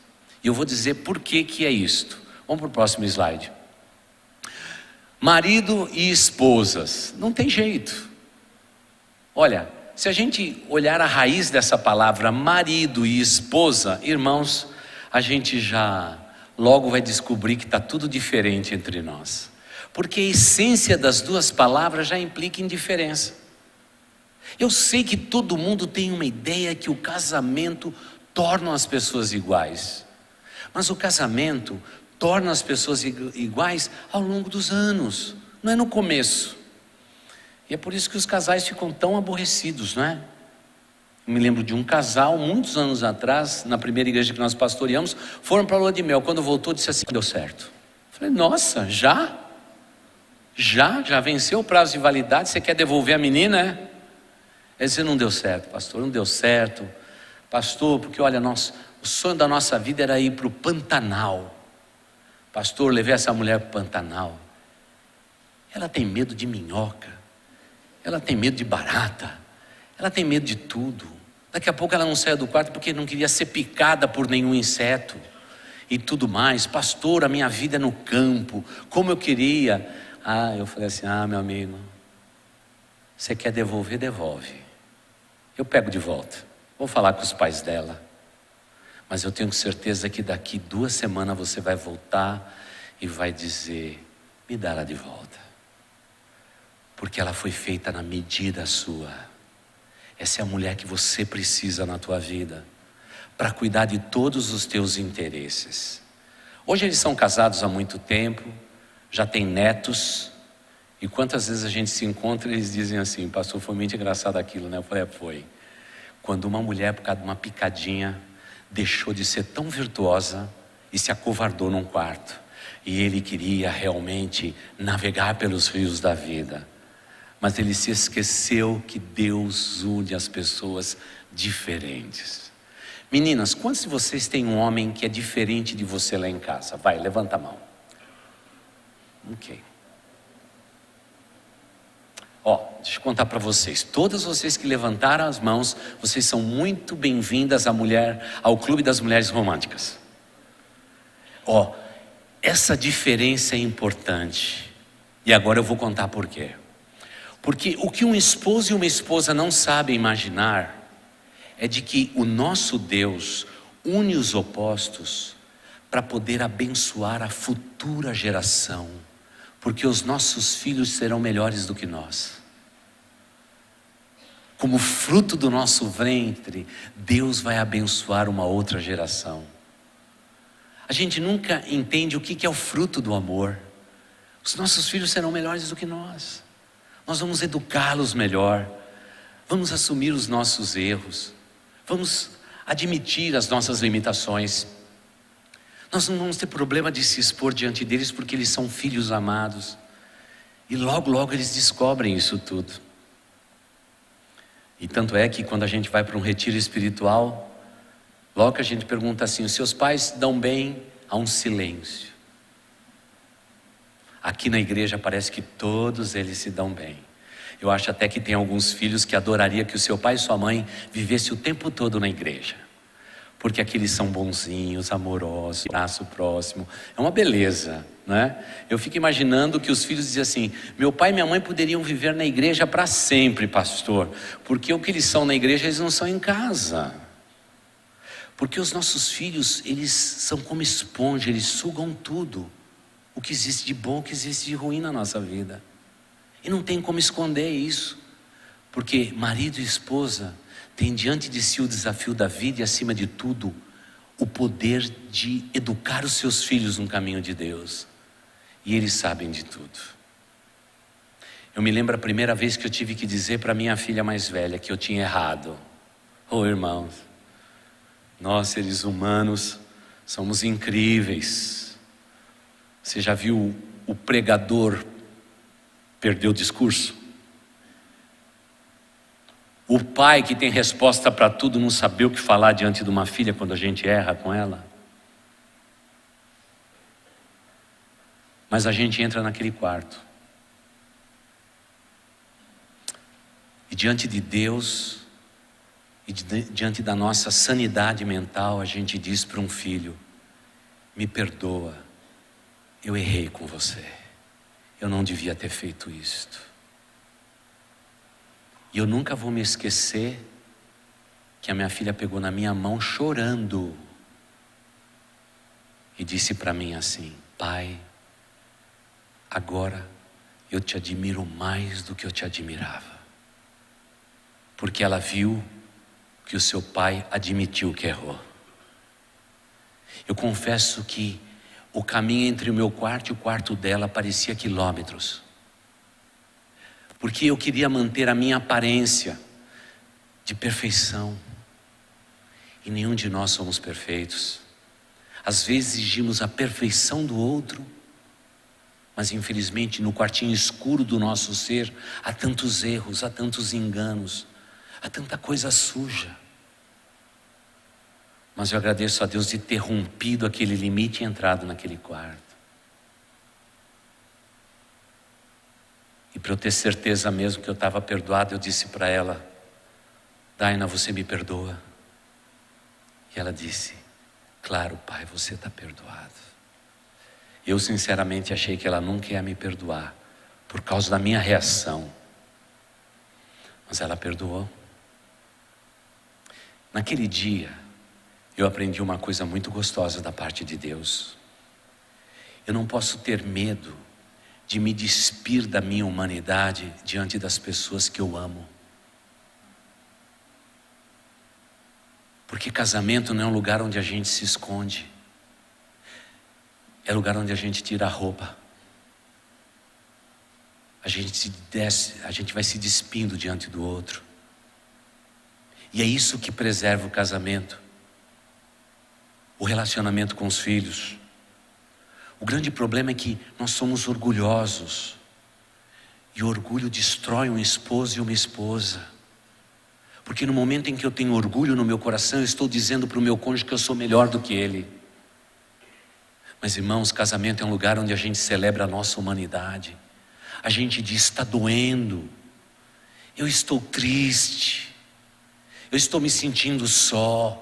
E eu vou dizer por que que é isto. Vamos para o próximo slide. Marido e esposas, não tem jeito. Olha, se a gente olhar a raiz dessa palavra marido e esposa, irmãos, a gente já logo vai descobrir que está tudo diferente entre nós, porque a essência das duas palavras já implica indiferença. Eu sei que todo mundo tem uma ideia que o casamento torna as pessoas iguais, mas o casamento torna as pessoas iguais ao longo dos anos, não é no começo. E é por isso que os casais ficam tão aborrecidos, não é? Eu me lembro de um casal, muitos anos atrás, na primeira igreja que nós pastoreamos, foram para a lua de mel. Quando voltou, disse assim: deu certo. Eu falei: nossa, já? Já venceu o prazo de validade, você quer devolver a menina, é? Ele disse: não deu certo, pastor, não deu certo, pastor, porque olha, o sonho da nossa vida era ir para o Pantanal. Pastor, levei essa mulher para o Pantanal. Ela tem medo de minhoca, ela tem medo de barata, ela tem medo de tudo. Daqui a pouco ela não sai do quarto porque não queria ser picada por nenhum inseto e tudo mais. Pastor, a minha vida é no campo, como eu queria. Eu falei assim: meu amigo, você quer devolver, devolve. Eu pego de volta, vou falar com os pais dela. Mas eu tenho certeza que daqui 2 semanas você vai voltar e vai dizer: me dá ela de volta, porque ela foi feita na medida sua. Essa é a mulher que você precisa na tua vida, para cuidar de todos os teus interesses. Hoje eles são casados há muito tempo, já têm netos, e quantas vezes a gente se encontra e eles dizem assim: pastor, foi muito engraçado aquilo, né? Eu falei: foi. Quando uma mulher, por causa de uma picadinha, deixou de ser tão virtuosa e se acovardou num quarto, e ele queria realmente navegar pelos rios da vida, mas ele se esqueceu que Deus une as pessoas diferentes. Meninas, quantos de vocês têm um homem que é diferente de você lá em casa? Vai, levanta a mão. Ok. Deixa eu contar para vocês. Todas vocês que levantaram as mãos, vocês são muito bem-vindas ao Clube das Mulheres Românticas. Essa diferença é importante. E agora eu vou contar por quê. Porque o que um esposo e uma esposa não sabem imaginar é de que o nosso Deus une os opostos para poder abençoar a futura geração, porque os nossos filhos serão melhores do que nós. Como fruto do nosso ventre, Deus vai abençoar uma outra geração. A gente nunca entende o que é o fruto do amor. Os nossos filhos serão melhores do que nós. Nós vamos educá-los melhor, vamos assumir os nossos erros, vamos admitir as nossas limitações. Nós não vamos ter problema de se expor diante deles, porque eles são filhos amados. E logo, logo eles descobrem isso tudo. E tanto é que quando a gente vai para um retiro espiritual, logo que a gente pergunta assim: os seus pais dão bem? Há um silêncio. Aqui na igreja parece que todos eles se dão bem. Eu acho até que tem alguns filhos que adoraria que o seu pai e sua mãe vivessem o tempo todo na igreja, porque aqui eles são bonzinhos, amorosos, abraço próximo, é uma beleza, né? Eu fico imaginando que os filhos dizem assim: meu pai e minha mãe poderiam viver na igreja para sempre, pastor, porque o que eles são na igreja, eles não são em casa. Porque os nossos filhos, eles são como esponja, eles sugam tudo, o que existe de bom, o que existe de ruim na nossa vida. E não tem como esconder isso, porque marido e esposa têm diante de si o desafio da vida e, acima de tudo, o poder de educar os seus filhos no caminho de Deus. E eles sabem de tudo. Eu me lembro a primeira vez que eu tive que dizer para minha filha mais velha que eu tinha errado. Oh, irmãos, nós seres humanos somos incríveis. Você já viu o pregador perder o discurso? O pai que tem resposta para tudo não saber o que falar diante de uma filha quando a gente erra com ela? Mas a gente entra naquele quarto. E diante de Deus, e diante da nossa sanidade mental, a gente diz para um filho: me perdoa, eu errei com você, eu não devia ter feito isto. E eu nunca vou me esquecer que a minha filha pegou na minha mão chorando e disse para mim assim: pai, agora eu te admiro mais do que eu te admirava. Porque ela viu que o seu pai admitiu que errou. Eu confesso que o caminho entre o meu quarto e o quarto dela parecia quilômetros. Porque eu queria manter a minha aparência de perfeição. E nenhum de nós somos perfeitos. Às vezes exigimos a perfeição do outro, mas infelizmente no quartinho escuro do nosso ser há tantos erros, há tantos enganos, há tanta coisa suja. Mas eu agradeço a Deus de ter rompido aquele limite e entrado naquele quarto. E para eu ter certeza mesmo que eu estava perdoado, eu disse para ela: Daina, você me perdoa? E ela disse: claro, pai, você está perdoado. Eu sinceramente achei que ela nunca ia me perdoar, por causa da minha reação. Mas ela perdoou. Naquele dia, eu aprendi uma coisa muito gostosa da parte de Deus. Eu não posso ter medo de me despir da minha humanidade diante das pessoas que eu amo. Porque casamento não é um lugar onde a gente se esconde. É lugar onde a gente tira a roupa. A gente vai se despindo diante do outro. E é isso que preserva o casamento. O relacionamento com os filhos. O grande problema é que nós somos orgulhosos. E o orgulho destrói um esposo e uma esposa. Porque no momento em que eu tenho orgulho no meu coração, eu estou dizendo para o meu cônjuge que eu sou melhor do que ele. Mas irmãos, casamento é um lugar onde a gente celebra a nossa humanidade. A gente diz: está doendo, eu estou triste, eu estou me sentindo só.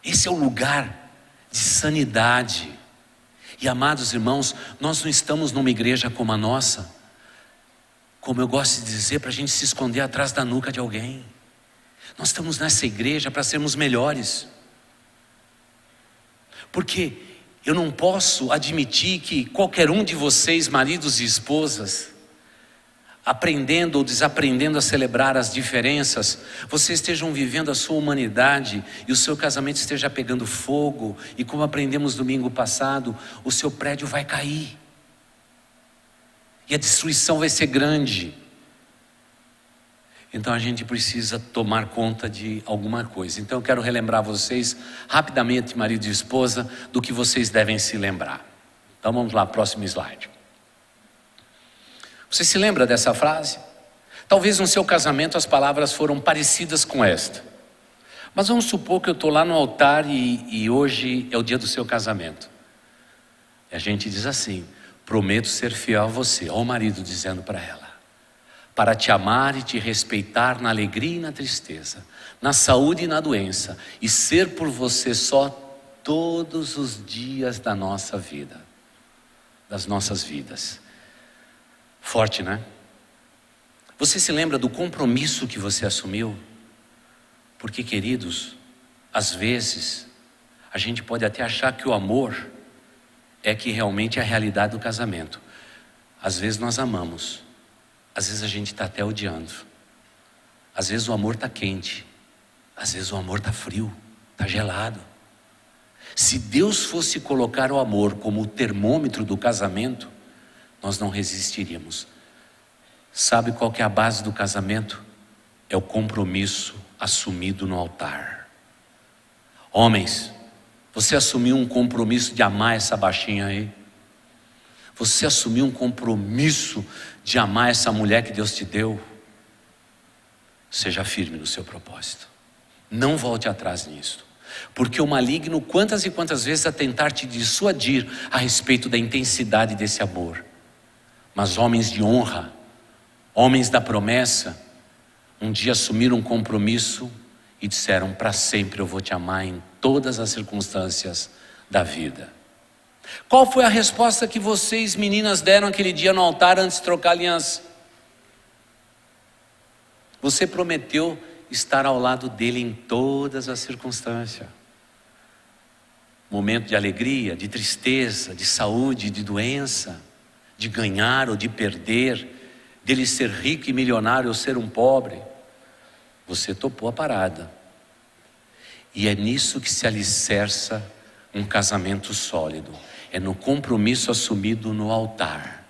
Esse é o lugar de sanidade. E amados irmãos, nós não estamos numa igreja como a nossa, como eu gosto de dizer, para a gente se esconder atrás da nuca de alguém. Nós estamos nessa igreja para sermos melhores. Porque eu não posso admitir que qualquer um de vocês, maridos e esposas, aprendendo ou desaprendendo a celebrar as diferenças, vocês estejam vivendo a sua humanidade e o seu casamento esteja pegando fogo, e como aprendemos domingo passado, o seu prédio vai cair. E a destruição vai ser grande. Então a gente precisa tomar conta de alguma coisa. Então eu quero relembrar vocês rapidamente, marido e esposa, do que vocês devem se lembrar. Então vamos lá, próximo slide. Você se lembra dessa frase? Talvez no seu casamento as palavras foram parecidas com esta. Mas vamos supor que eu estou lá no altar e hoje é o dia do seu casamento. E a gente diz assim: prometo ser fiel a você. Olha o marido dizendo para ela: para te amar e te respeitar na alegria e na tristeza, na saúde e na doença, e ser por você só todos os dias da nossa vida, das nossas vidas. Forte, né? Você se lembra do compromisso que você assumiu? Porque, queridos, às vezes a gente pode até achar que o amor é que realmente é a realidade do casamento. Às vezes nós amamos, às vezes a gente está até odiando. Às vezes o amor está quente, às vezes o amor está frio, está gelado. Se Deus fosse colocar o amor como o termômetro do casamento, nós não resistiríamos. Sabe qual que é a base do casamento? É o compromisso assumido no altar. Homens, você assumiu um compromisso de amar essa baixinha aí? Você assumiu um compromisso de amar essa mulher que Deus te deu? Seja firme no seu propósito. Não volte atrás nisso. Porque o maligno, quantas e quantas vezes a tentar te dissuadir a respeito da intensidade desse amor. Mas homens de honra, homens da promessa, um dia assumiram um compromisso e disseram: para sempre eu vou te amar em todas as circunstâncias da vida. Qual foi a resposta que vocês, meninas, deram aquele dia no altar antes de trocar aliança? Você prometeu estar ao lado dele em todas as circunstâncias. Momento de alegria, de tristeza, de saúde, de doença, de ganhar ou de perder, dele ser rico e milionário ou ser um pobre. Você topou a parada. E é nisso que se alicerça um casamento sólido. É no compromisso assumido no altar.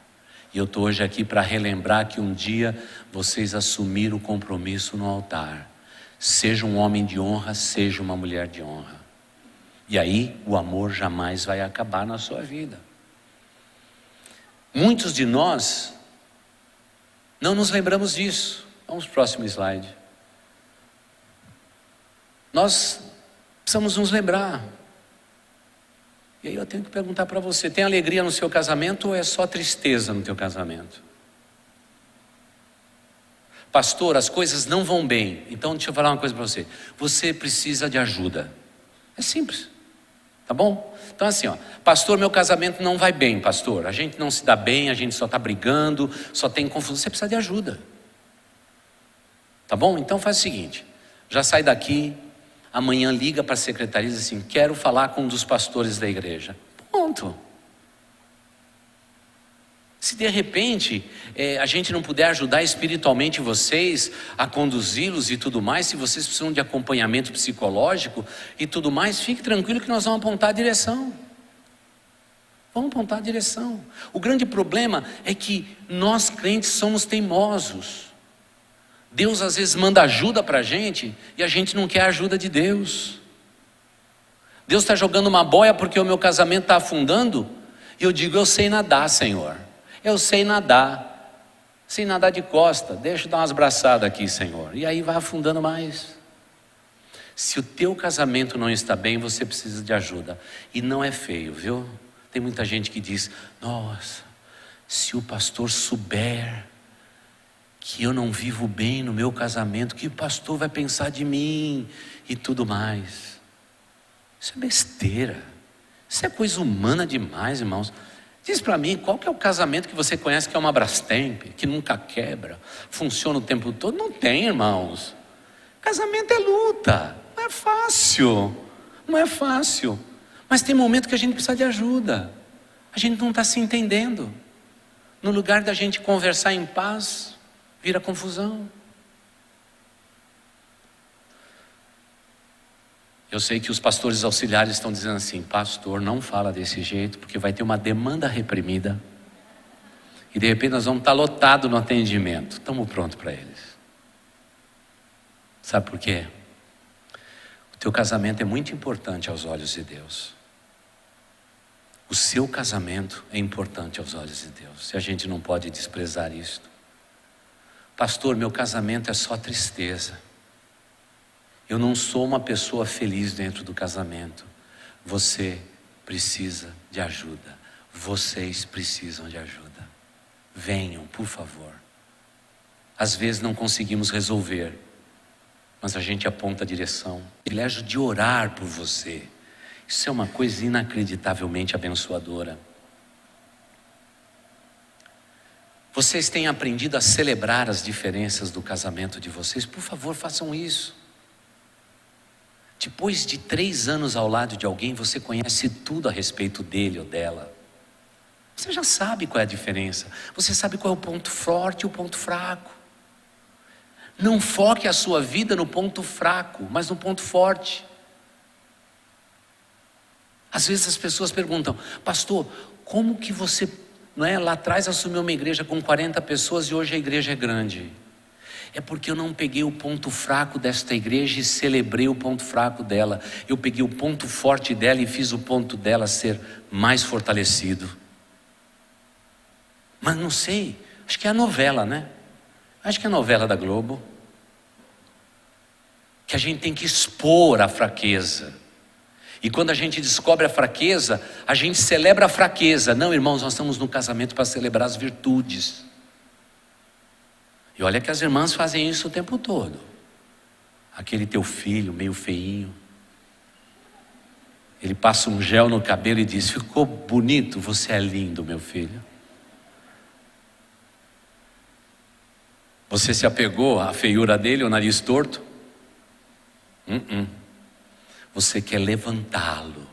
E eu estou hoje aqui para relembrar que um dia vocês assumiram o compromisso no altar. Seja um homem de honra, seja uma mulher de honra. E aí o amor jamais vai acabar na sua vida. Muitos de nós não nos lembramos disso. Vamos para o próximo slide. Nós precisamos nos lembrar. E aí eu tenho que perguntar para você: tem alegria no seu casamento ou é só tristeza no teu casamento? Pastor, as coisas não vão bem. Então deixa eu falar uma coisa para você. Você precisa de ajuda. É simples. Tá bom? Então assim, pastor, meu casamento não vai bem, pastor. A gente não se dá bem, a gente só está brigando, só tem confusão. Você precisa de ajuda. Tá bom? Então faz o seguinte. Já sai daqui. Amanhã liga para a secretaria e diz assim: quero falar com um dos pastores da igreja. Ponto. Se de repente a gente não puder ajudar espiritualmente vocês a conduzi-los e tudo mais, se vocês precisam de acompanhamento psicológico e tudo mais, fique tranquilo que nós vamos apontar a direção. Vamos apontar a direção. O grande problema é que nós crentes somos teimosos. Deus às vezes manda ajuda para a gente e a gente não quer a ajuda de Deus. Deus está jogando uma boia porque o meu casamento está afundando e eu digo: eu sei nadar, Senhor. Eu sei nadar. Sei nadar de costa. Deixa eu dar umas braçadas aqui, Senhor. E aí vai afundando mais. Se o teu casamento não está bem, você precisa de ajuda. E não é feio, viu? Tem muita gente que diz: nossa, se o pastor souber que eu não vivo bem no meu casamento, que o pastor vai pensar de mim e tudo mais. Isso é besteira. Isso é coisa humana demais, irmãos. Diz para mim, qual que é o casamento que você conhece que é uma Brastemp, que nunca quebra, funciona o tempo todo? Não tem, irmãos. Casamento é luta, não é fácil. Não é fácil. Mas tem momento que a gente precisa de ajuda. A gente não está se entendendo. No lugar da gente conversar em paz, vira confusão. Eu sei que os pastores auxiliares estão dizendo assim: pastor, não fala desse jeito, porque vai ter uma demanda reprimida. E de repente nós vamos estar lotados no atendimento. Estamos prontos para eles. Sabe por quê? O teu casamento é muito importante aos olhos de Deus. O seu casamento é importante aos olhos de Deus. E a gente não pode desprezar isso. Pastor, meu casamento é só tristeza. Eu não sou uma pessoa feliz dentro do casamento. Você precisa de ajuda. Vocês precisam de ajuda. Venham, por favor. Às vezes não conseguimos resolver, mas a gente aponta a direção. O privilégio de orar por você. Isso é uma coisa inacreditavelmente abençoadora. Vocês têm aprendido a celebrar as diferenças do casamento de vocês? Por favor, façam isso. Depois de 3 anos ao lado de alguém, você conhece tudo a respeito dele ou dela. Você já sabe qual é a diferença. Você sabe qual é o ponto forte e o ponto fraco. Não foque a sua vida no ponto fraco, mas no ponto forte. Às vezes as pessoas perguntam: pastor, como que você Não é? Lá atrás assumiu uma igreja com 40 pessoas e hoje a igreja é grande. É porque eu não peguei o ponto fraco desta igreja e celebrei o ponto fraco dela. Eu peguei o ponto forte dela e fiz o ponto dela ser mais fortalecido. Mas não sei, acho que é a novela, né? Acho que é a novela da Globo. Que a gente tem que expor a fraqueza. E quando a gente descobre a fraqueza, a gente celebra a fraqueza. Não, irmãos, nós estamos no casamento para celebrar as virtudes. E olha que as irmãs fazem isso o tempo todo. Aquele teu filho meio feinho, ele passa um gel no cabelo e diz: ficou bonito, você é lindo, meu filho. Você se apegou à feiura dele, o nariz torto? Você quer levantá-lo.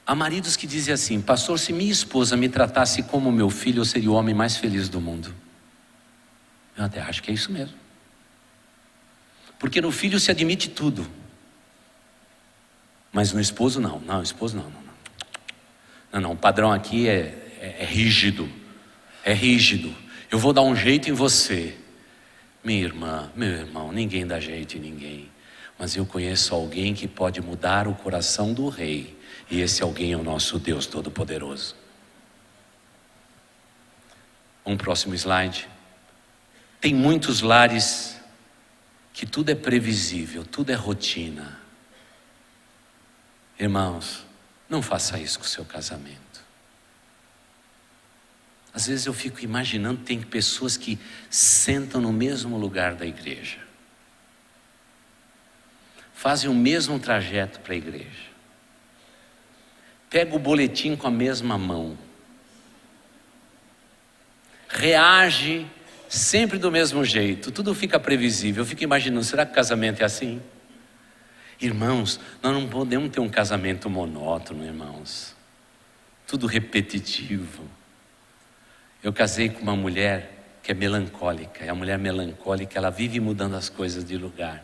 Há maridos que dizem assim: pastor, se minha esposa me tratasse como meu filho, eu seria o homem mais feliz do mundo. Eu até acho que é isso mesmo. Porque no filho se admite tudo. Mas no esposo não. Não, esposo não. O padrão aqui é rígido. É rígido. Eu vou dar um jeito em você. Minha irmã, meu irmão, ninguém dá jeito em ninguém. Mas eu conheço alguém que pode mudar o coração do rei. E esse alguém é o nosso Deus Todo-Poderoso. Um próximo slide. Tem muitos lares que tudo é previsível, tudo é rotina. Irmãos, não faça isso com o seu casamento. Às vezes eu fico imaginando, tem pessoas que sentam no mesmo lugar da igreja. Fazem o mesmo trajeto para a igreja. Pega o boletim com a mesma mão. Reage sempre do mesmo jeito. Tudo fica previsível. Eu fico imaginando, será que o casamento é assim? Irmãos, nós não podemos ter um casamento monótono, irmãos. Tudo repetitivo. Eu casei com uma mulher que é melancólica. E a mulher melancólica, ela vive mudando as coisas de lugar.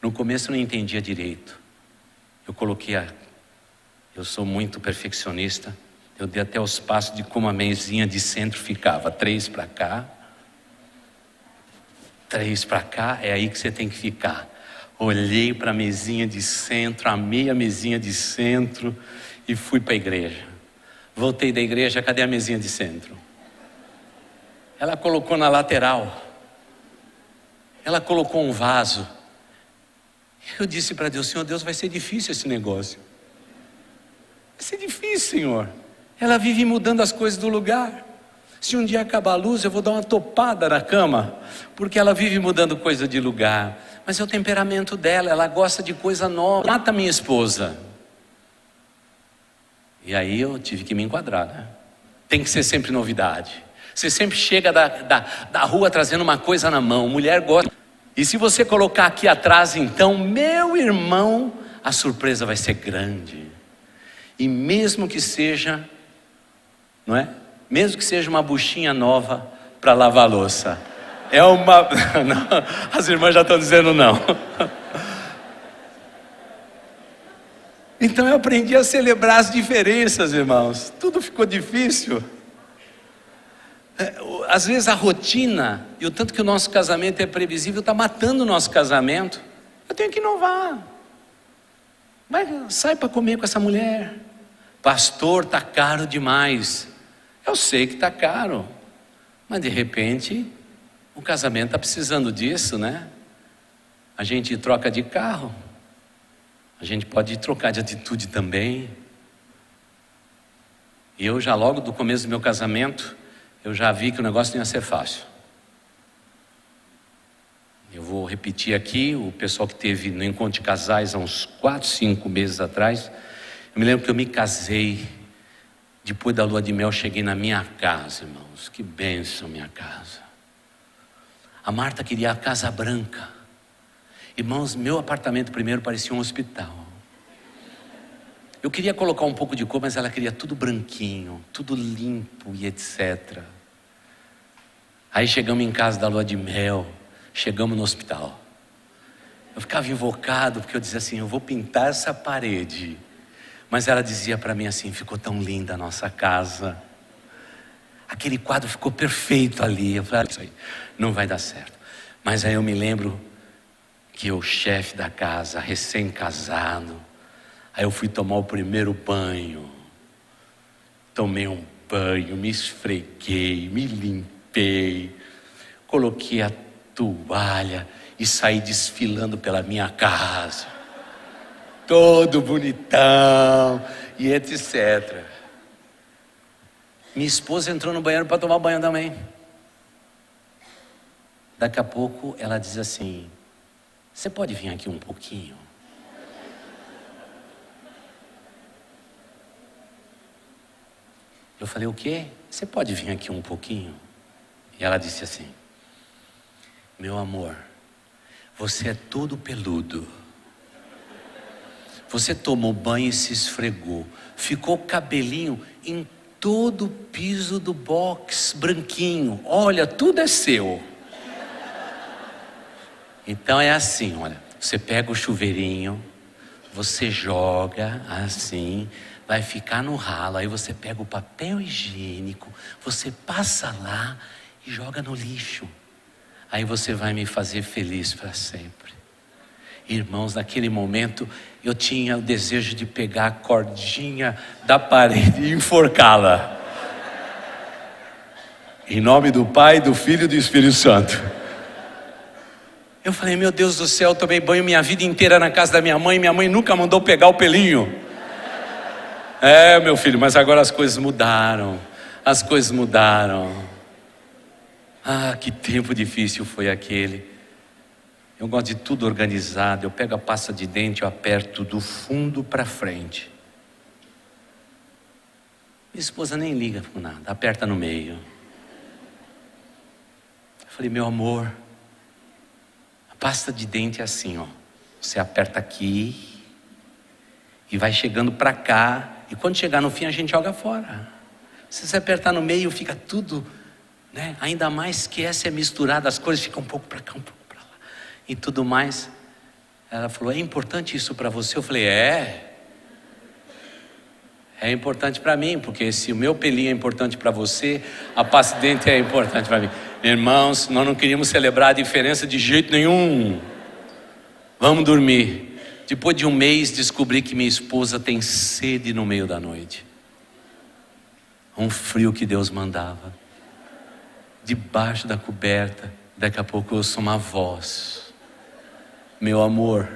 No começo eu não entendia direito. Eu sou muito perfeccionista. Eu dei até os passos de como a mesinha de centro ficava. 3 para cá. 3 para cá, é aí que você tem que ficar. Olhei para a mesinha de centro, amei a mesinha de centro e fui para a igreja. Voltei da igreja, cadê a mesinha de centro? Ela colocou na lateral. Ela colocou um vaso. Eu disse para Deus: Senhor Deus, vai ser difícil esse negócio. Vai ser difícil, Senhor. Ela vive mudando as coisas do lugar. Se um dia acabar a luz, eu vou dar uma topada na cama, porque ela vive mudando coisa de lugar. Mas é o temperamento dela, ela gosta de coisa nova. Mata minha esposa. E aí eu tive que me enquadrar, né? Tem que ser sempre novidade. Você sempre chega da rua trazendo uma coisa na mão. Mulher gosta. E se você colocar aqui atrás, então, meu irmão, a surpresa vai ser grande. E mesmo que seja, não é? Mesmo que seja uma buchinha nova para lavar a louça. É uma... Não, as irmãs já estão dizendo não. Então eu aprendi a celebrar as diferenças, irmãos. Tudo ficou difícil. Às vezes a rotina, e o tanto que o nosso casamento é previsível, está matando o nosso casamento. Eu tenho que inovar. Sai para comer com essa mulher. Pastor, está caro demais. Eu sei que está caro, mas de repente o casamento está precisando disso, né? A gente troca de carro, a gente pode trocar de atitude também. E eu já logo do começo do meu casamento, eu já vi que o negócio não ia ser fácil. Eu vou repetir aqui, o pessoal que teve no encontro de casais há uns 4, 5 meses atrás, eu me lembro que eu me casei, depois da lua de mel cheguei na minha casa, irmãos, que bênção minha casa. A Marta queria a casa branca. Irmãos, meu apartamento primeiro parecia um hospital. Eu queria colocar um pouco de cor, mas ela queria tudo branquinho, tudo limpo e etc. Aí chegamos em casa da lua de mel, chegamos no hospital. Eu ficava invocado, porque eu dizia assim, eu vou pintar essa parede, Mas ela dizia para mim assim: ficou tão linda a nossa casa. Aquele quadro ficou perfeito ali. Eu falei: isso aí não vai dar certo. Mas aí eu me lembro que o chefe da casa, recém-casado, aí eu fui tomar o primeiro banho. Tomei um banho, me esfreguei, me limpei, coloquei a toalha e saí desfilando pela minha casa, todo bonitão e etc. Minha esposa entrou no banheiro para tomar banho também. Daqui a pouco ela diz assim: você pode vir aqui um pouquinho? Eu falei: o quê? Você pode vir aqui um pouquinho? E ela disse assim: meu amor, você é todo peludo. Você tomou banho e se esfregou. Ficou cabelinho em todo o piso do box, branquinho. Olha, tudo é seu. Então é assim, olha. Você pega o chuveirinho, você joga assim, vai ficar no ralo. Aí você pega o papel higiênico, você passa lá e joga no lixo. Aí você vai me fazer feliz para sempre. Irmãos, naquele momento eu tinha o desejo de pegar a cordinha da parede e enforcá-la. Em nome do Pai, do Filho e do Espírito Santo. Eu falei: meu Deus do céu, eu tomei banho minha vida inteira na casa da minha mãe nunca mandou pegar o pelinho. É, meu filho, mas agora as coisas mudaram. As coisas mudaram. Ah, que tempo difícil foi aquele. Eu gosto de tudo organizado. Eu pego a pasta de dente, eu aperto do fundo para frente. Minha esposa nem liga com nada, aperta no meio. Eu falei: meu amor, a pasta de dente é assim, ó. Você aperta aqui e vai chegando para cá. E quando chegar no fim a gente joga fora. Se você apertar no meio fica tudo, né? Ainda mais que essa é misturada, as cores ficam um pouco para cá, um pouco para lá e tudo mais. Ela falou: é importante isso para você? Eu falei: é importante para mim, porque se o meu pelinho é importante para você, a pasta de dente é importante para mim. Irmãos, nós não queríamos celebrar a diferença de jeito nenhum. Vamos dormir. Depois de um mês descobri que minha esposa tem sede no meio da noite. Um frio que Deus mandava. Debaixo da coberta, daqui a pouco eu ouço uma voz: meu amor.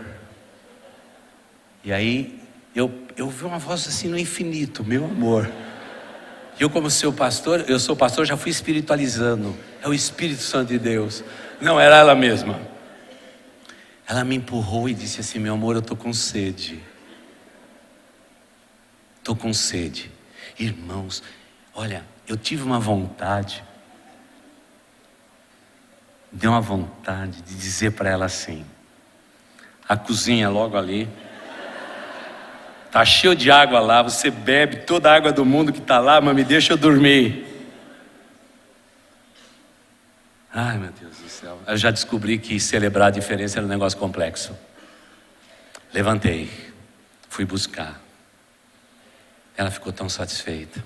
E aí eu ouvi uma voz assim no infinito: meu amor. E eu, como seu pastor, eu sou pastor, já fui espiritualizando. É o Espírito Santo de Deus. Não, era ela mesma. Ela me empurrou e disse assim: meu amor, eu estou com sede. Estou com sede. Irmãos, olha, eu tive uma vontade. Deu uma vontade de dizer para ela assim: a cozinha é logo ali. Está cheio de água lá, você bebe toda a água do mundo que está lá, mas me deixa eu dormir. Ai, meu Deus do céu. Eu já descobri que celebrar a diferença era um negócio complexo. Levantei, fui buscar. Ela ficou tão satisfeita.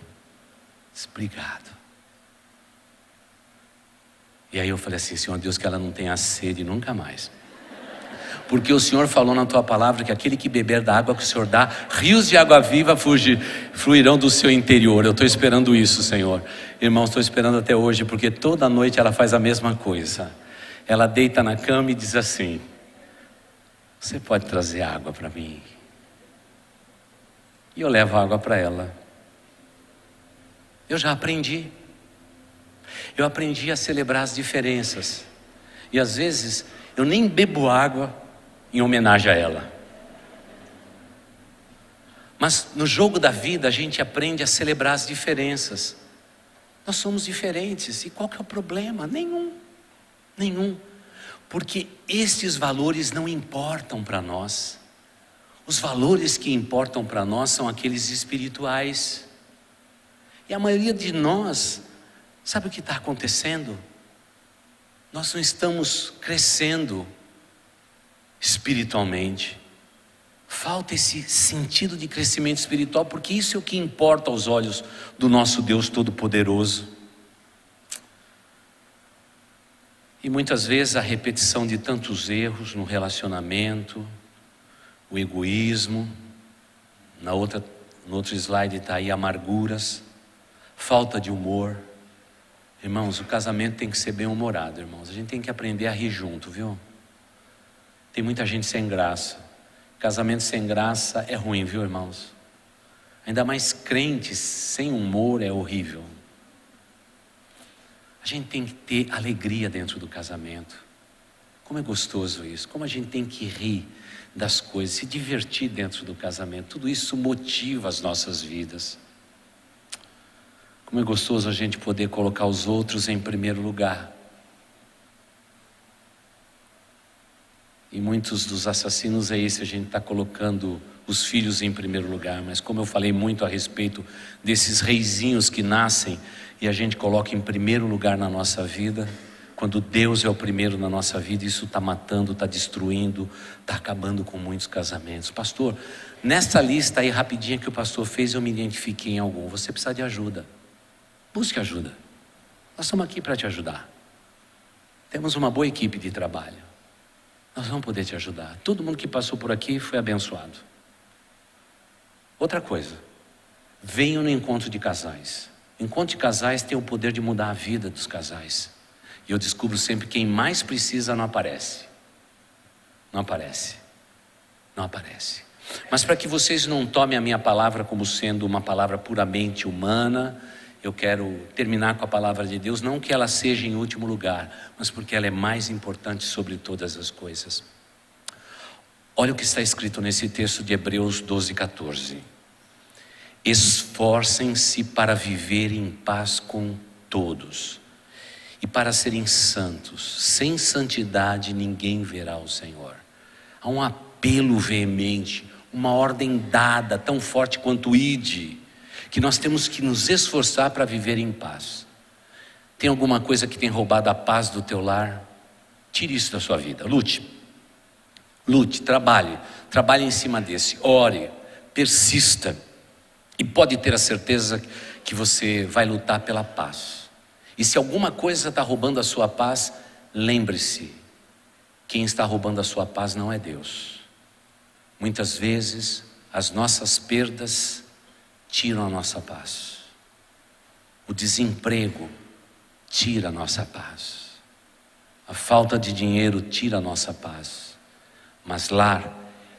Disse: obrigado. E aí eu falei assim: Senhor Deus, que ela não tenha sede nunca mais. Porque o Senhor falou na tua palavra que aquele que beber da água que o Senhor dá, rios de água viva fluirão do seu interior. Eu estou esperando isso, Senhor. Irmãos, estou esperando até hoje, porque toda noite ela faz a mesma coisa. Ela deita na cama e diz assim: você pode trazer água para mim? E eu levo água para ela. Eu já aprendi. Eu aprendi a celebrar as diferenças. E às vezes eu nem bebo água em homenagem a ela. Mas no jogo da vida a gente aprende a celebrar as diferenças. Nós somos diferentes. E qual que é o problema? Nenhum. Porque esses valores não importam para nós. Os valores que importam para nós são aqueles espirituais. E a maioria de nós, sabe o que está acontecendo? Nós não estamos crescendo espiritualmente, Falta esse sentido de crescimento espiritual, porque isso é o que importa aos olhos do nosso Deus Todo-Poderoso. E muitas vezes a repetição de tantos erros no relacionamento, o egoísmo, no outro slide está aí amarguras, falta de humor. Irmãos, o casamento tem que ser bem humorado, irmãos. A gente tem que aprender a rir junto, viu? Tem muita gente sem graça. Casamento sem graça é ruim, viu, irmãos? Ainda mais crentes sem humor é horrível. A gente tem que ter alegria dentro do casamento. Como é gostoso isso. Como a gente tem que rir das coisas, se divertir dentro do casamento. Tudo isso motiva as nossas vidas. Como é gostoso a gente poder colocar os outros em primeiro lugar. E muitos dos assassinos é isso, a gente está colocando os filhos em primeiro lugar. Mas como eu falei muito a respeito desses reizinhos que nascem e a gente coloca em primeiro lugar na nossa vida, quando Deus é o primeiro na nossa vida, isso está matando, está destruindo, está acabando com muitos casamentos. Pastor, nessa lista aí rapidinha que o pastor fez, eu me identifiquei em algum. Você precisa de ajuda. Busque ajuda. Nós estamos aqui para te ajudar. Temos uma boa equipe de trabalho. Nós vamos poder te ajudar. Todo mundo que passou por aqui foi abençoado. Outra coisa, venham no encontro de casais. Encontro de casais tem o poder de mudar a vida dos casais. E eu descubro sempre quem mais precisa não aparece. Não aparece. Não aparece. Mas para que vocês não tomem a minha palavra como sendo uma palavra puramente humana, eu quero terminar com a palavra de Deus, não que ela seja em último lugar, mas porque ela é mais importante sobre todas as coisas. Olha o que está escrito nesse texto de Hebreus 12:14. Esforcem-se para viver em paz com todos e para serem santos. Sem santidade ninguém verá o Senhor. Há um apelo veemente, uma ordem dada, tão forte quanto ide, que nós temos que nos esforçar para viver em paz. Tem alguma coisa que tem roubado a paz do teu lar? Tire isso da sua vida, lute, trabalhe em cima desse, ore, persista, e pode ter a certeza que você vai lutar pela paz. E se alguma coisa está roubando a sua paz, lembre-se, quem está roubando a sua paz não é Deus. Muitas vezes as nossas perdas tiram a nossa paz. O desemprego tira a nossa paz. A falta de dinheiro tira a nossa paz. Mas lar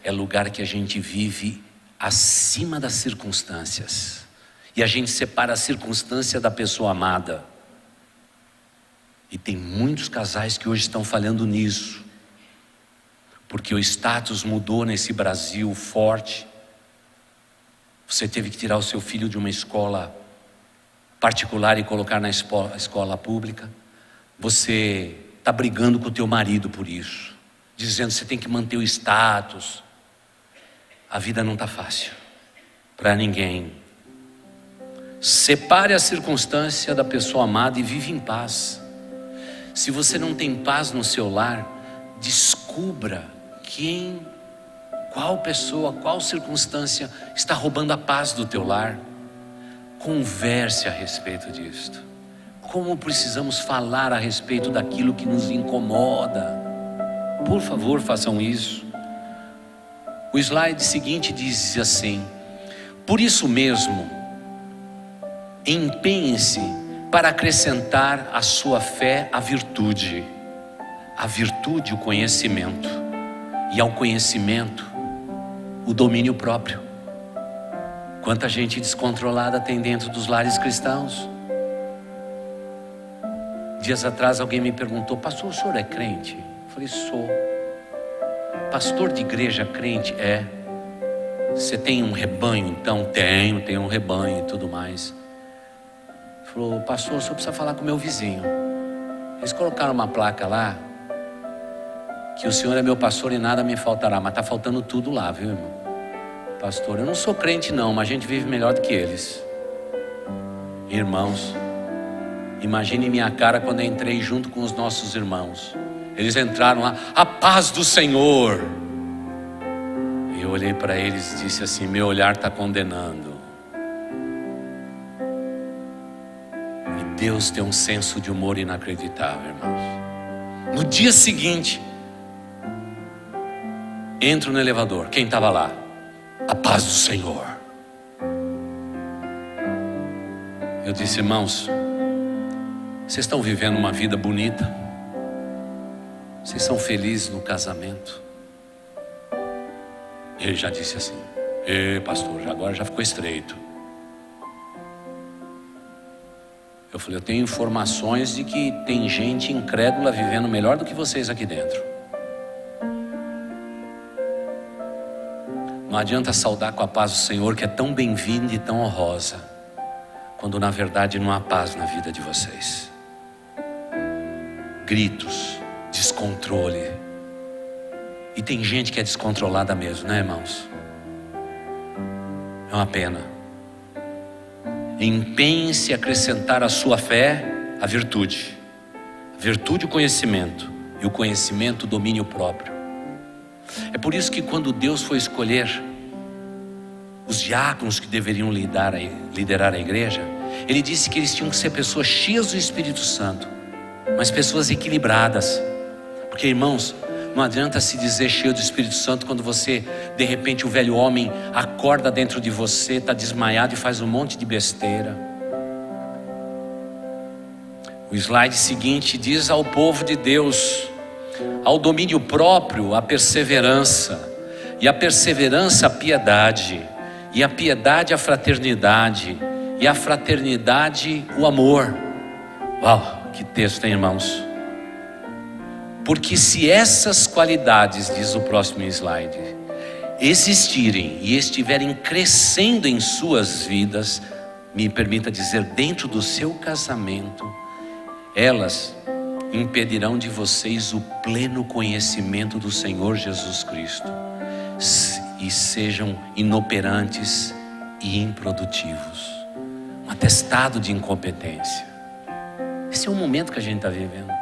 é lugar que a gente vive acima das circunstâncias. E a gente separa a circunstância da pessoa amada. E tem muitos casais que hoje estão falhando nisso. Porque o status mudou nesse Brasil forte. Você teve que tirar o seu filho de uma escola particular e colocar na escola pública. Você está brigando com o teu marido por isso, dizendo que você tem que manter o status. A vida não está fácil para ninguém. Separe a circunstância da pessoa amada e vive em paz. Se você não tem paz no seu lar, descubra qual pessoa, qual circunstância está roubando a paz do teu lar. Converse a respeito disto. Como precisamos falar a respeito daquilo que nos incomoda. Por favor, façam isso. O slide seguinte diz assim: por isso mesmo, empenhem-se para acrescentar à sua fé a virtude, o conhecimento, e ao conhecimento o domínio próprio. Quanta gente descontrolada tem dentro dos lares cristãos. Dias atrás alguém me perguntou: pastor, o senhor é crente? Eu falei: sou. Pastor de igreja crente? É. Você tem um rebanho? Então tenho um rebanho e tudo mais. Ele falou: pastor, o senhor precisa falar com o meu vizinho. Eles colocaram uma placa lá que o senhor é meu pastor e nada me faltará. Mas está faltando tudo lá, viu, irmão? Pastor, eu não sou crente não, mas a gente vive melhor do que eles. Irmãos, imagine minha cara quando eu entrei junto com os nossos irmãos. Eles entraram lá: a paz do Senhor. Eu olhei para eles e disse assim: meu olhar está condenando. E Deus tem um senso de humor inacreditável, irmãos. No dia seguinte, entro no elevador. Quem estava lá? A paz do Senhor. Eu disse: irmãos, vocês estão vivendo uma vida bonita? Vocês são felizes no casamento? Ele já disse assim: pastor, agora já ficou estreito. Eu falei: eu tenho informações de que tem gente incrédula vivendo melhor do que vocês aqui dentro. Não adianta saudar com a paz do Senhor, que é tão bem-vinda e tão honrosa, quando na verdade não há paz na vida de vocês. Gritos, descontrole. E tem gente que é descontrolada mesmo, né, irmãos? É uma pena. Empenhe-se em acrescentar à sua fé a virtude. A virtude, o conhecimento. E o conhecimento, o domínio próprio. É por isso que quando Deus foi escolher os diáconos que deveriam liderar a igreja, Ele disse que eles tinham que ser pessoas cheias do Espírito Santo, mas pessoas equilibradas. Porque, irmãos, não adianta se dizer cheio do Espírito Santo quando você, de repente, o velho homem acorda dentro de você, está desmaiado e faz um monte de besteira. O slide seguinte diz ao povo de Deus: ao domínio próprio, a perseverança, e a perseverança, a piedade, e a piedade, a fraternidade, e a fraternidade, o amor. Uau, que texto, hein, irmãos? Porque se essas qualidades, diz o próximo slide, existirem e estiverem crescendo em suas vidas, me permita dizer, dentro do seu casamento, elas impedirão de vocês o pleno conhecimento do Senhor Jesus Cristo e sejam inoperantes e improdutivos. Um atestado de incompetência. Esse é o momento que a gente está vivendo.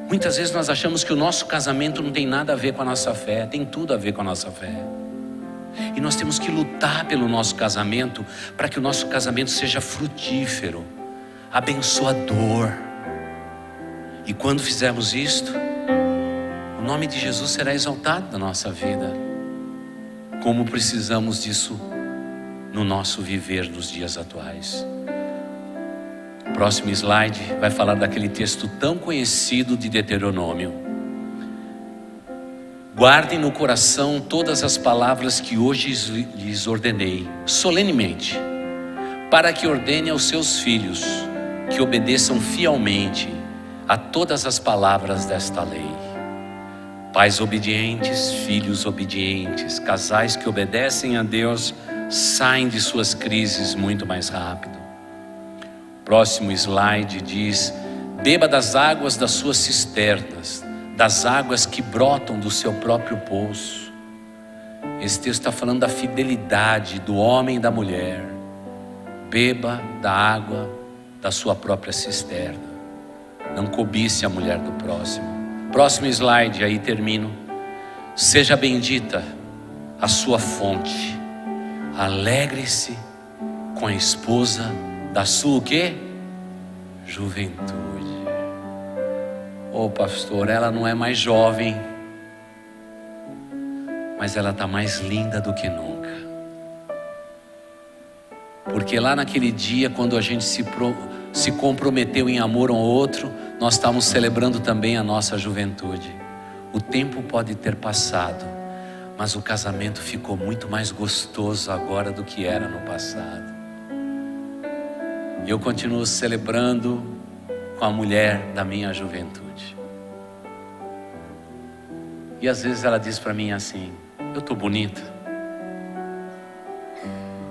Muitas vezes nós achamos que o nosso casamento não tem nada a ver com a nossa fé. Tem tudo a ver com a nossa fé. E nós temos que lutar pelo nosso casamento, para que o nosso casamento seja frutífero, abençoador. E quando fizermos isto, o nome de Jesus será exaltado na nossa vida. Como precisamos disso no nosso viver nos dias atuais. O próximo slide vai falar daquele texto tão conhecido de Deuteronômio. Guardem no coração todas as palavras que hoje lhes ordenei, solenemente, para que ordenem aos seus filhos que obedeçam fielmente a todas as palavras desta lei. Pais obedientes, filhos obedientes, casais que obedecem a Deus saem de suas crises muito mais rápido. Próximo slide diz: beba das águas das suas cisternas, das águas que brotam do seu próprio poço. Esse texto está falando da fidelidade do homem e da mulher. Beba da água da sua própria cisterna. Não cobice a mulher do próximo. Próximo slide, aí termino. Seja bendita a sua fonte. Alegre-se com a esposa da sua o quê? Juventude. Ô pastor, ela não é mais jovem, mas ela está mais linda do que nunca. Porque lá naquele dia, quando a gente se comprometeu em amor um ao outro, nós estávamos celebrando também a nossa juventude. O tempo pode ter passado, mas o casamento ficou muito mais gostoso agora do que era no passado. E eu continuo celebrando com a mulher da minha juventude. E às vezes ela diz para mim assim: eu estou bonita.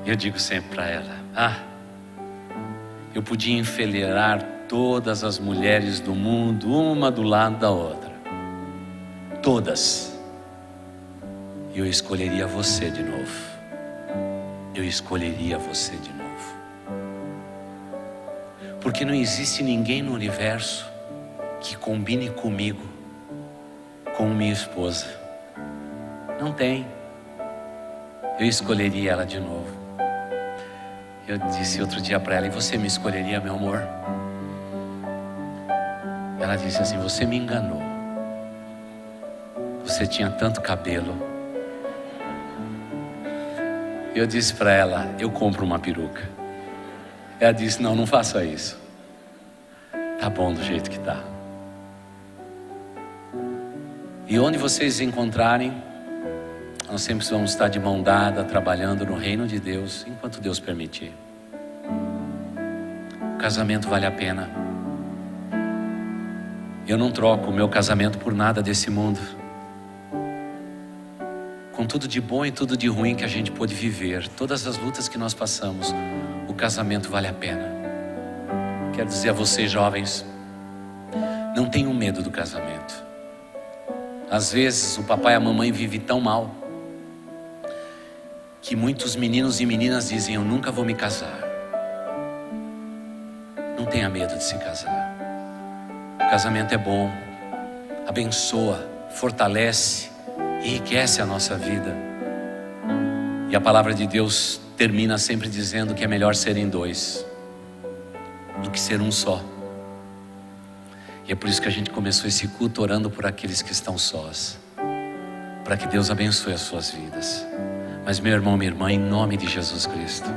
Eu digo sempre para ela: eu podia enfileirar todas as mulheres do mundo, uma do lado da outra, todas, e eu escolheria você de novo. Eu escolheria você de novo. Porque não existe ninguém no universo que combine comigo, com minha esposa. Não tem. eu escolheria ela de novo. Eu disse outro dia para ela: e você me escolheria, meu amor? Ela disse assim: você me enganou. Você tinha tanto cabelo. Eu disse para ela: eu compro uma peruca. Ela disse: não, não faça isso. Tá bom do jeito que tá. E onde vocês encontrarem, nós sempre vamos estar de mão dada, trabalhando no reino de Deus, enquanto Deus permitir. O casamento vale a pena. Eu não troco o meu casamento por nada desse mundo. Com tudo de bom e tudo de ruim que a gente pôde viver, todas as lutas que nós passamos, o casamento vale a pena. Quero dizer a vocês, jovens, não tenham medo do casamento. Às vezes o papai e a mamãe vivem tão mal que muitos meninos e meninas dizem: eu nunca vou me casar. Não tenha medo de se casar. O casamento é bom, abençoa, fortalece, enriquece a nossa vida. E a palavra de Deus termina sempre dizendo que é melhor serem dois do que ser um só. E é por isso que a gente começou esse culto orando por aqueles que estão sós, para que Deus abençoe as suas vidas. Mas meu irmão, minha irmã, em nome de Jesus Cristo,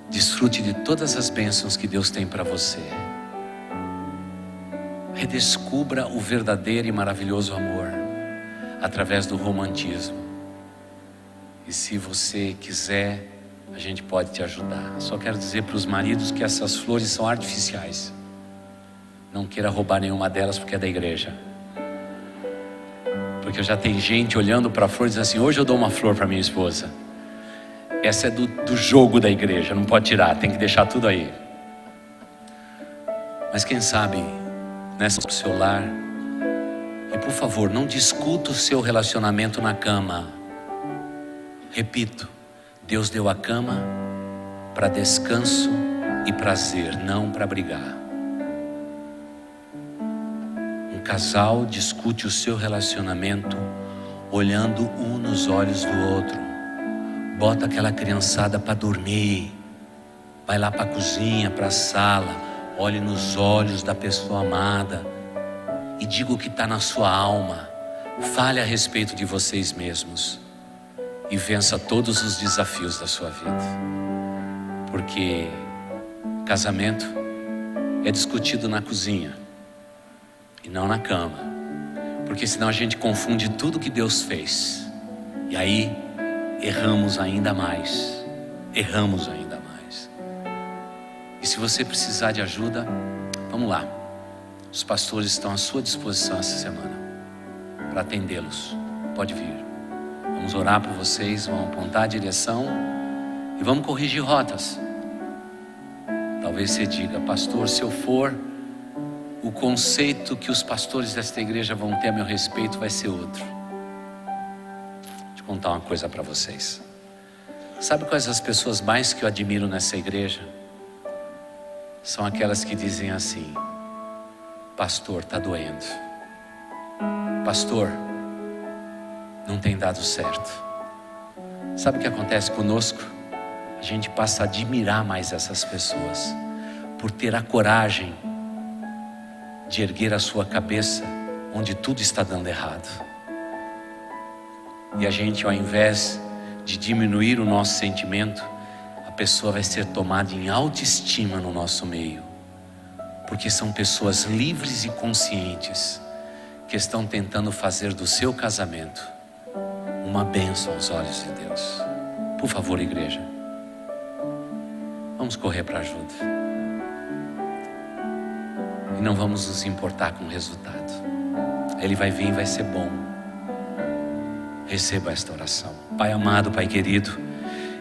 desfrute de todas as bênçãos que Deus tem para você. Redescubra o verdadeiro e maravilhoso amor através do romantismo. E se você quiser, a gente pode te ajudar. Só quero dizer para os maridos que essas flores são artificiais. Não queira roubar nenhuma delas porque é da igreja. Porque já tem gente olhando para a flor e dizendo assim: hoje eu dou uma flor para minha esposa. Essa é do jogo da igreja, não pode tirar, tem que deixar tudo aí. Mas quem sabe nessa do seu lar. E por favor, não discuta o seu relacionamento na cama. Repito, Deus deu a cama para descanso e prazer, não para brigar. Um casal discute o seu relacionamento olhando um nos olhos do outro. Bota aquela criançada para dormir, vai lá para a cozinha, para a sala, olhe nos olhos da pessoa amada e diga o que está na sua alma. Fale a respeito de vocês mesmos e vença todos os desafios da sua vida. Porque casamento é discutido na cozinha e não na cama. Porque senão a gente confunde tudo que Deus fez. E aí erramos ainda mais. Erramos ainda mais. E se você precisar de ajuda, vamos lá. Os pastores estão à sua disposição essa semana para atendê-los. Pode vir. Vamos orar por vocês, vamos apontar a direção e vamos corrigir rotas. Talvez você diga: pastor, se eu for, o conceito que os pastores desta igreja vão ter a meu respeito vai ser outro. Deixa eu contar uma coisa para vocês. Sabe quais as pessoas mais que eu admiro nessa igreja? São aquelas que dizem assim: pastor, está doendo. Pastor, não tem dado certo. Sabe o que acontece conosco? A gente passa a admirar mais essas pessoas por ter a coragem de erguer a sua cabeça onde tudo está dando errado. E a gente, ao invés de diminuir o nosso sentimento, a pessoa vai ser tomada em autoestima no nosso meio, porque são pessoas livres e conscientes que estão tentando fazer do seu casamento uma bênção aos olhos de Deus. Por favor, igreja, vamos correr para ajuda e não vamos nos importar com o resultado. Ele vai vir e vai ser bom. Receba esta oração. Pai amado, Pai querido,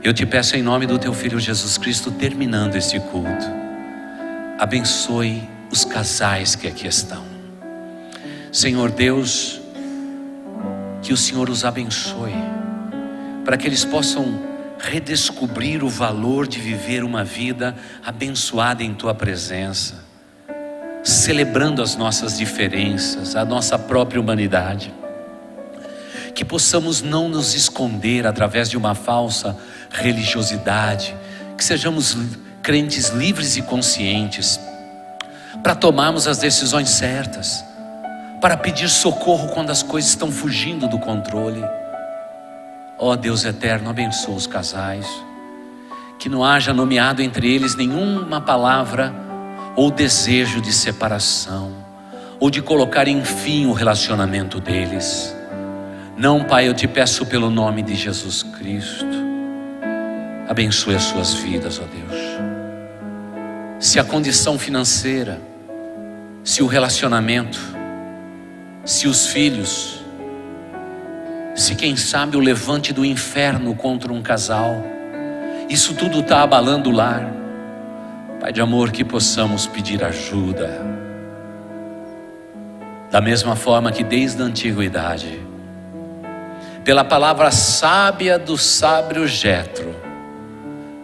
eu te peço em nome do teu Filho Jesus Cristo, terminando este culto, abençoe os casais que aqui estão. Senhor Deus, que o Senhor os abençoe, para que eles possam redescobrir o valor de viver uma vida abençoada em tua presença, celebrando as nossas diferenças, a nossa própria humanidade. que possamos não nos esconder através de uma falsa religiosidade, que sejamos crentes livres e conscientes, para tomarmos as decisões certas, para pedir socorro quando as coisas estão fugindo do controle. Ó Deus eterno, abençoa os casais, que não haja nomeado entre eles nenhuma palavra ou desejo de separação, ou de colocar em fim o relacionamento deles. Não, Pai, eu te peço pelo nome de Jesus Cristo, abençoe as suas vidas, ó Deus. Se a condição financeira, se o relacionamento, se os filhos, se quem sabe o levante do inferno contra um casal, isso tudo está abalando o lar. Pai de amor, que possamos pedir ajuda, da mesma forma que desde a antiguidade, pela palavra sábia do sábio Jetro,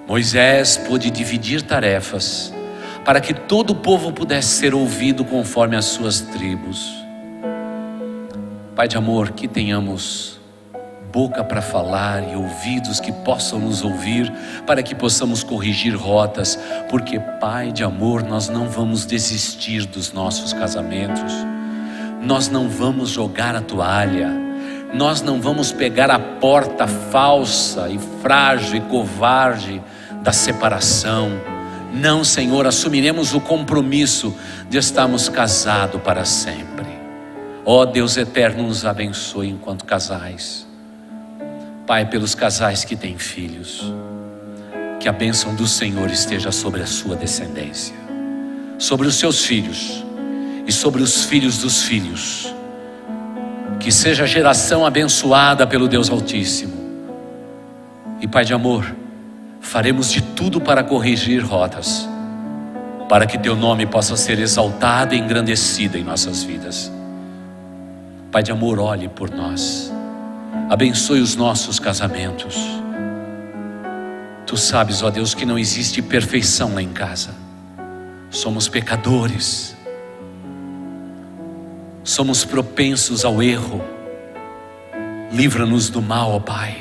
Moisés pôde dividir tarefas para que todo o povo pudesse ser ouvido conforme as suas tribos. Pai de amor, que tenhamos boca para falar e ouvidos que possam nos ouvir, para que possamos corrigir rotas, porque, Pai de amor, nós não vamos desistir dos nossos casamentos, nós não vamos jogar a toalha, nós não vamos pegar a porta falsa e frágil e covarde da separação. Não, Senhor, assumiremos o compromisso de estarmos casados para sempre. Ó Deus eterno, nos abençoe enquanto casais. Pai, pelos casais que têm filhos, que a bênção do Senhor esteja sobre a sua descendência, sobre os seus filhos e sobre os filhos dos filhos. Que seja a geração abençoada pelo Deus Altíssimo. E Pai de amor, faremos de tudo para corrigir rotas, para que Teu nome possa ser exaltado e engrandecido em nossas vidas. Pai de amor, olhe por nós, abençoe os nossos casamentos. Tu sabes, ó Deus, que não existe perfeição lá em casa. Somos pecadores, somos propensos ao erro. Livra-nos do mal, ó Pai.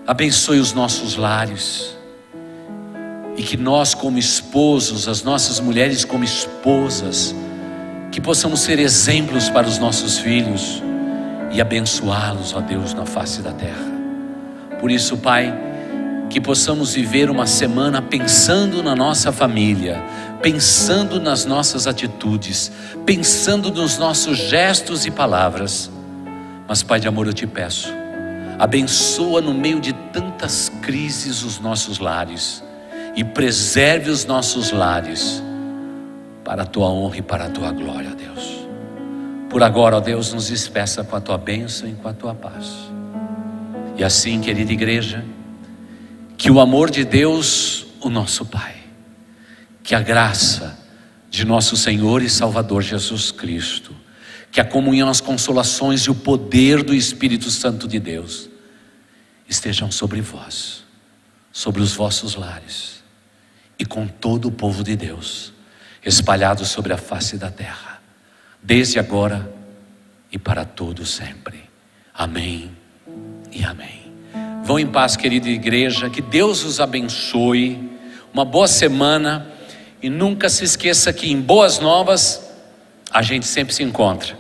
Abençoe os nossos lares, e que nós como esposos, as nossas mulheres como esposas, que possamos ser exemplos para os nossos filhos e abençoá-los, ó Deus, na face da terra. Por isso, Pai, que possamos viver uma semana pensando na nossa família, pensando nas nossas atitudes, pensando nos nossos gestos e palavras. Mas, Pai de amor, eu te peço, abençoa no meio de tantas crises os nossos lares e preserve os nossos lares para a Tua honra e para a Tua glória, Deus. Por agora, ó Deus, nos despeça com a Tua bênção e com a Tua paz. E assim, querida igreja, que o amor de Deus, o nosso Pai, que a graça de nosso Senhor e Salvador Jesus Cristo, que a comunhão, as consolações e o poder do Espírito Santo de Deus estejam sobre vós, sobre os vossos lares e com todo o povo de Deus espalhado sobre a face da terra, desde agora e para todo sempre. Amém e amém. Vão em paz, querida igreja, que Deus os abençoe, uma boa semana, e nunca se esqueça que em Boas Novas a gente sempre se encontra.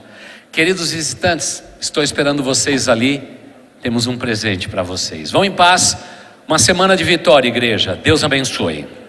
Queridos visitantes, estou esperando vocês ali, temos um presente para vocês. Vão em paz, uma semana de vitória, igreja. Deus abençoe.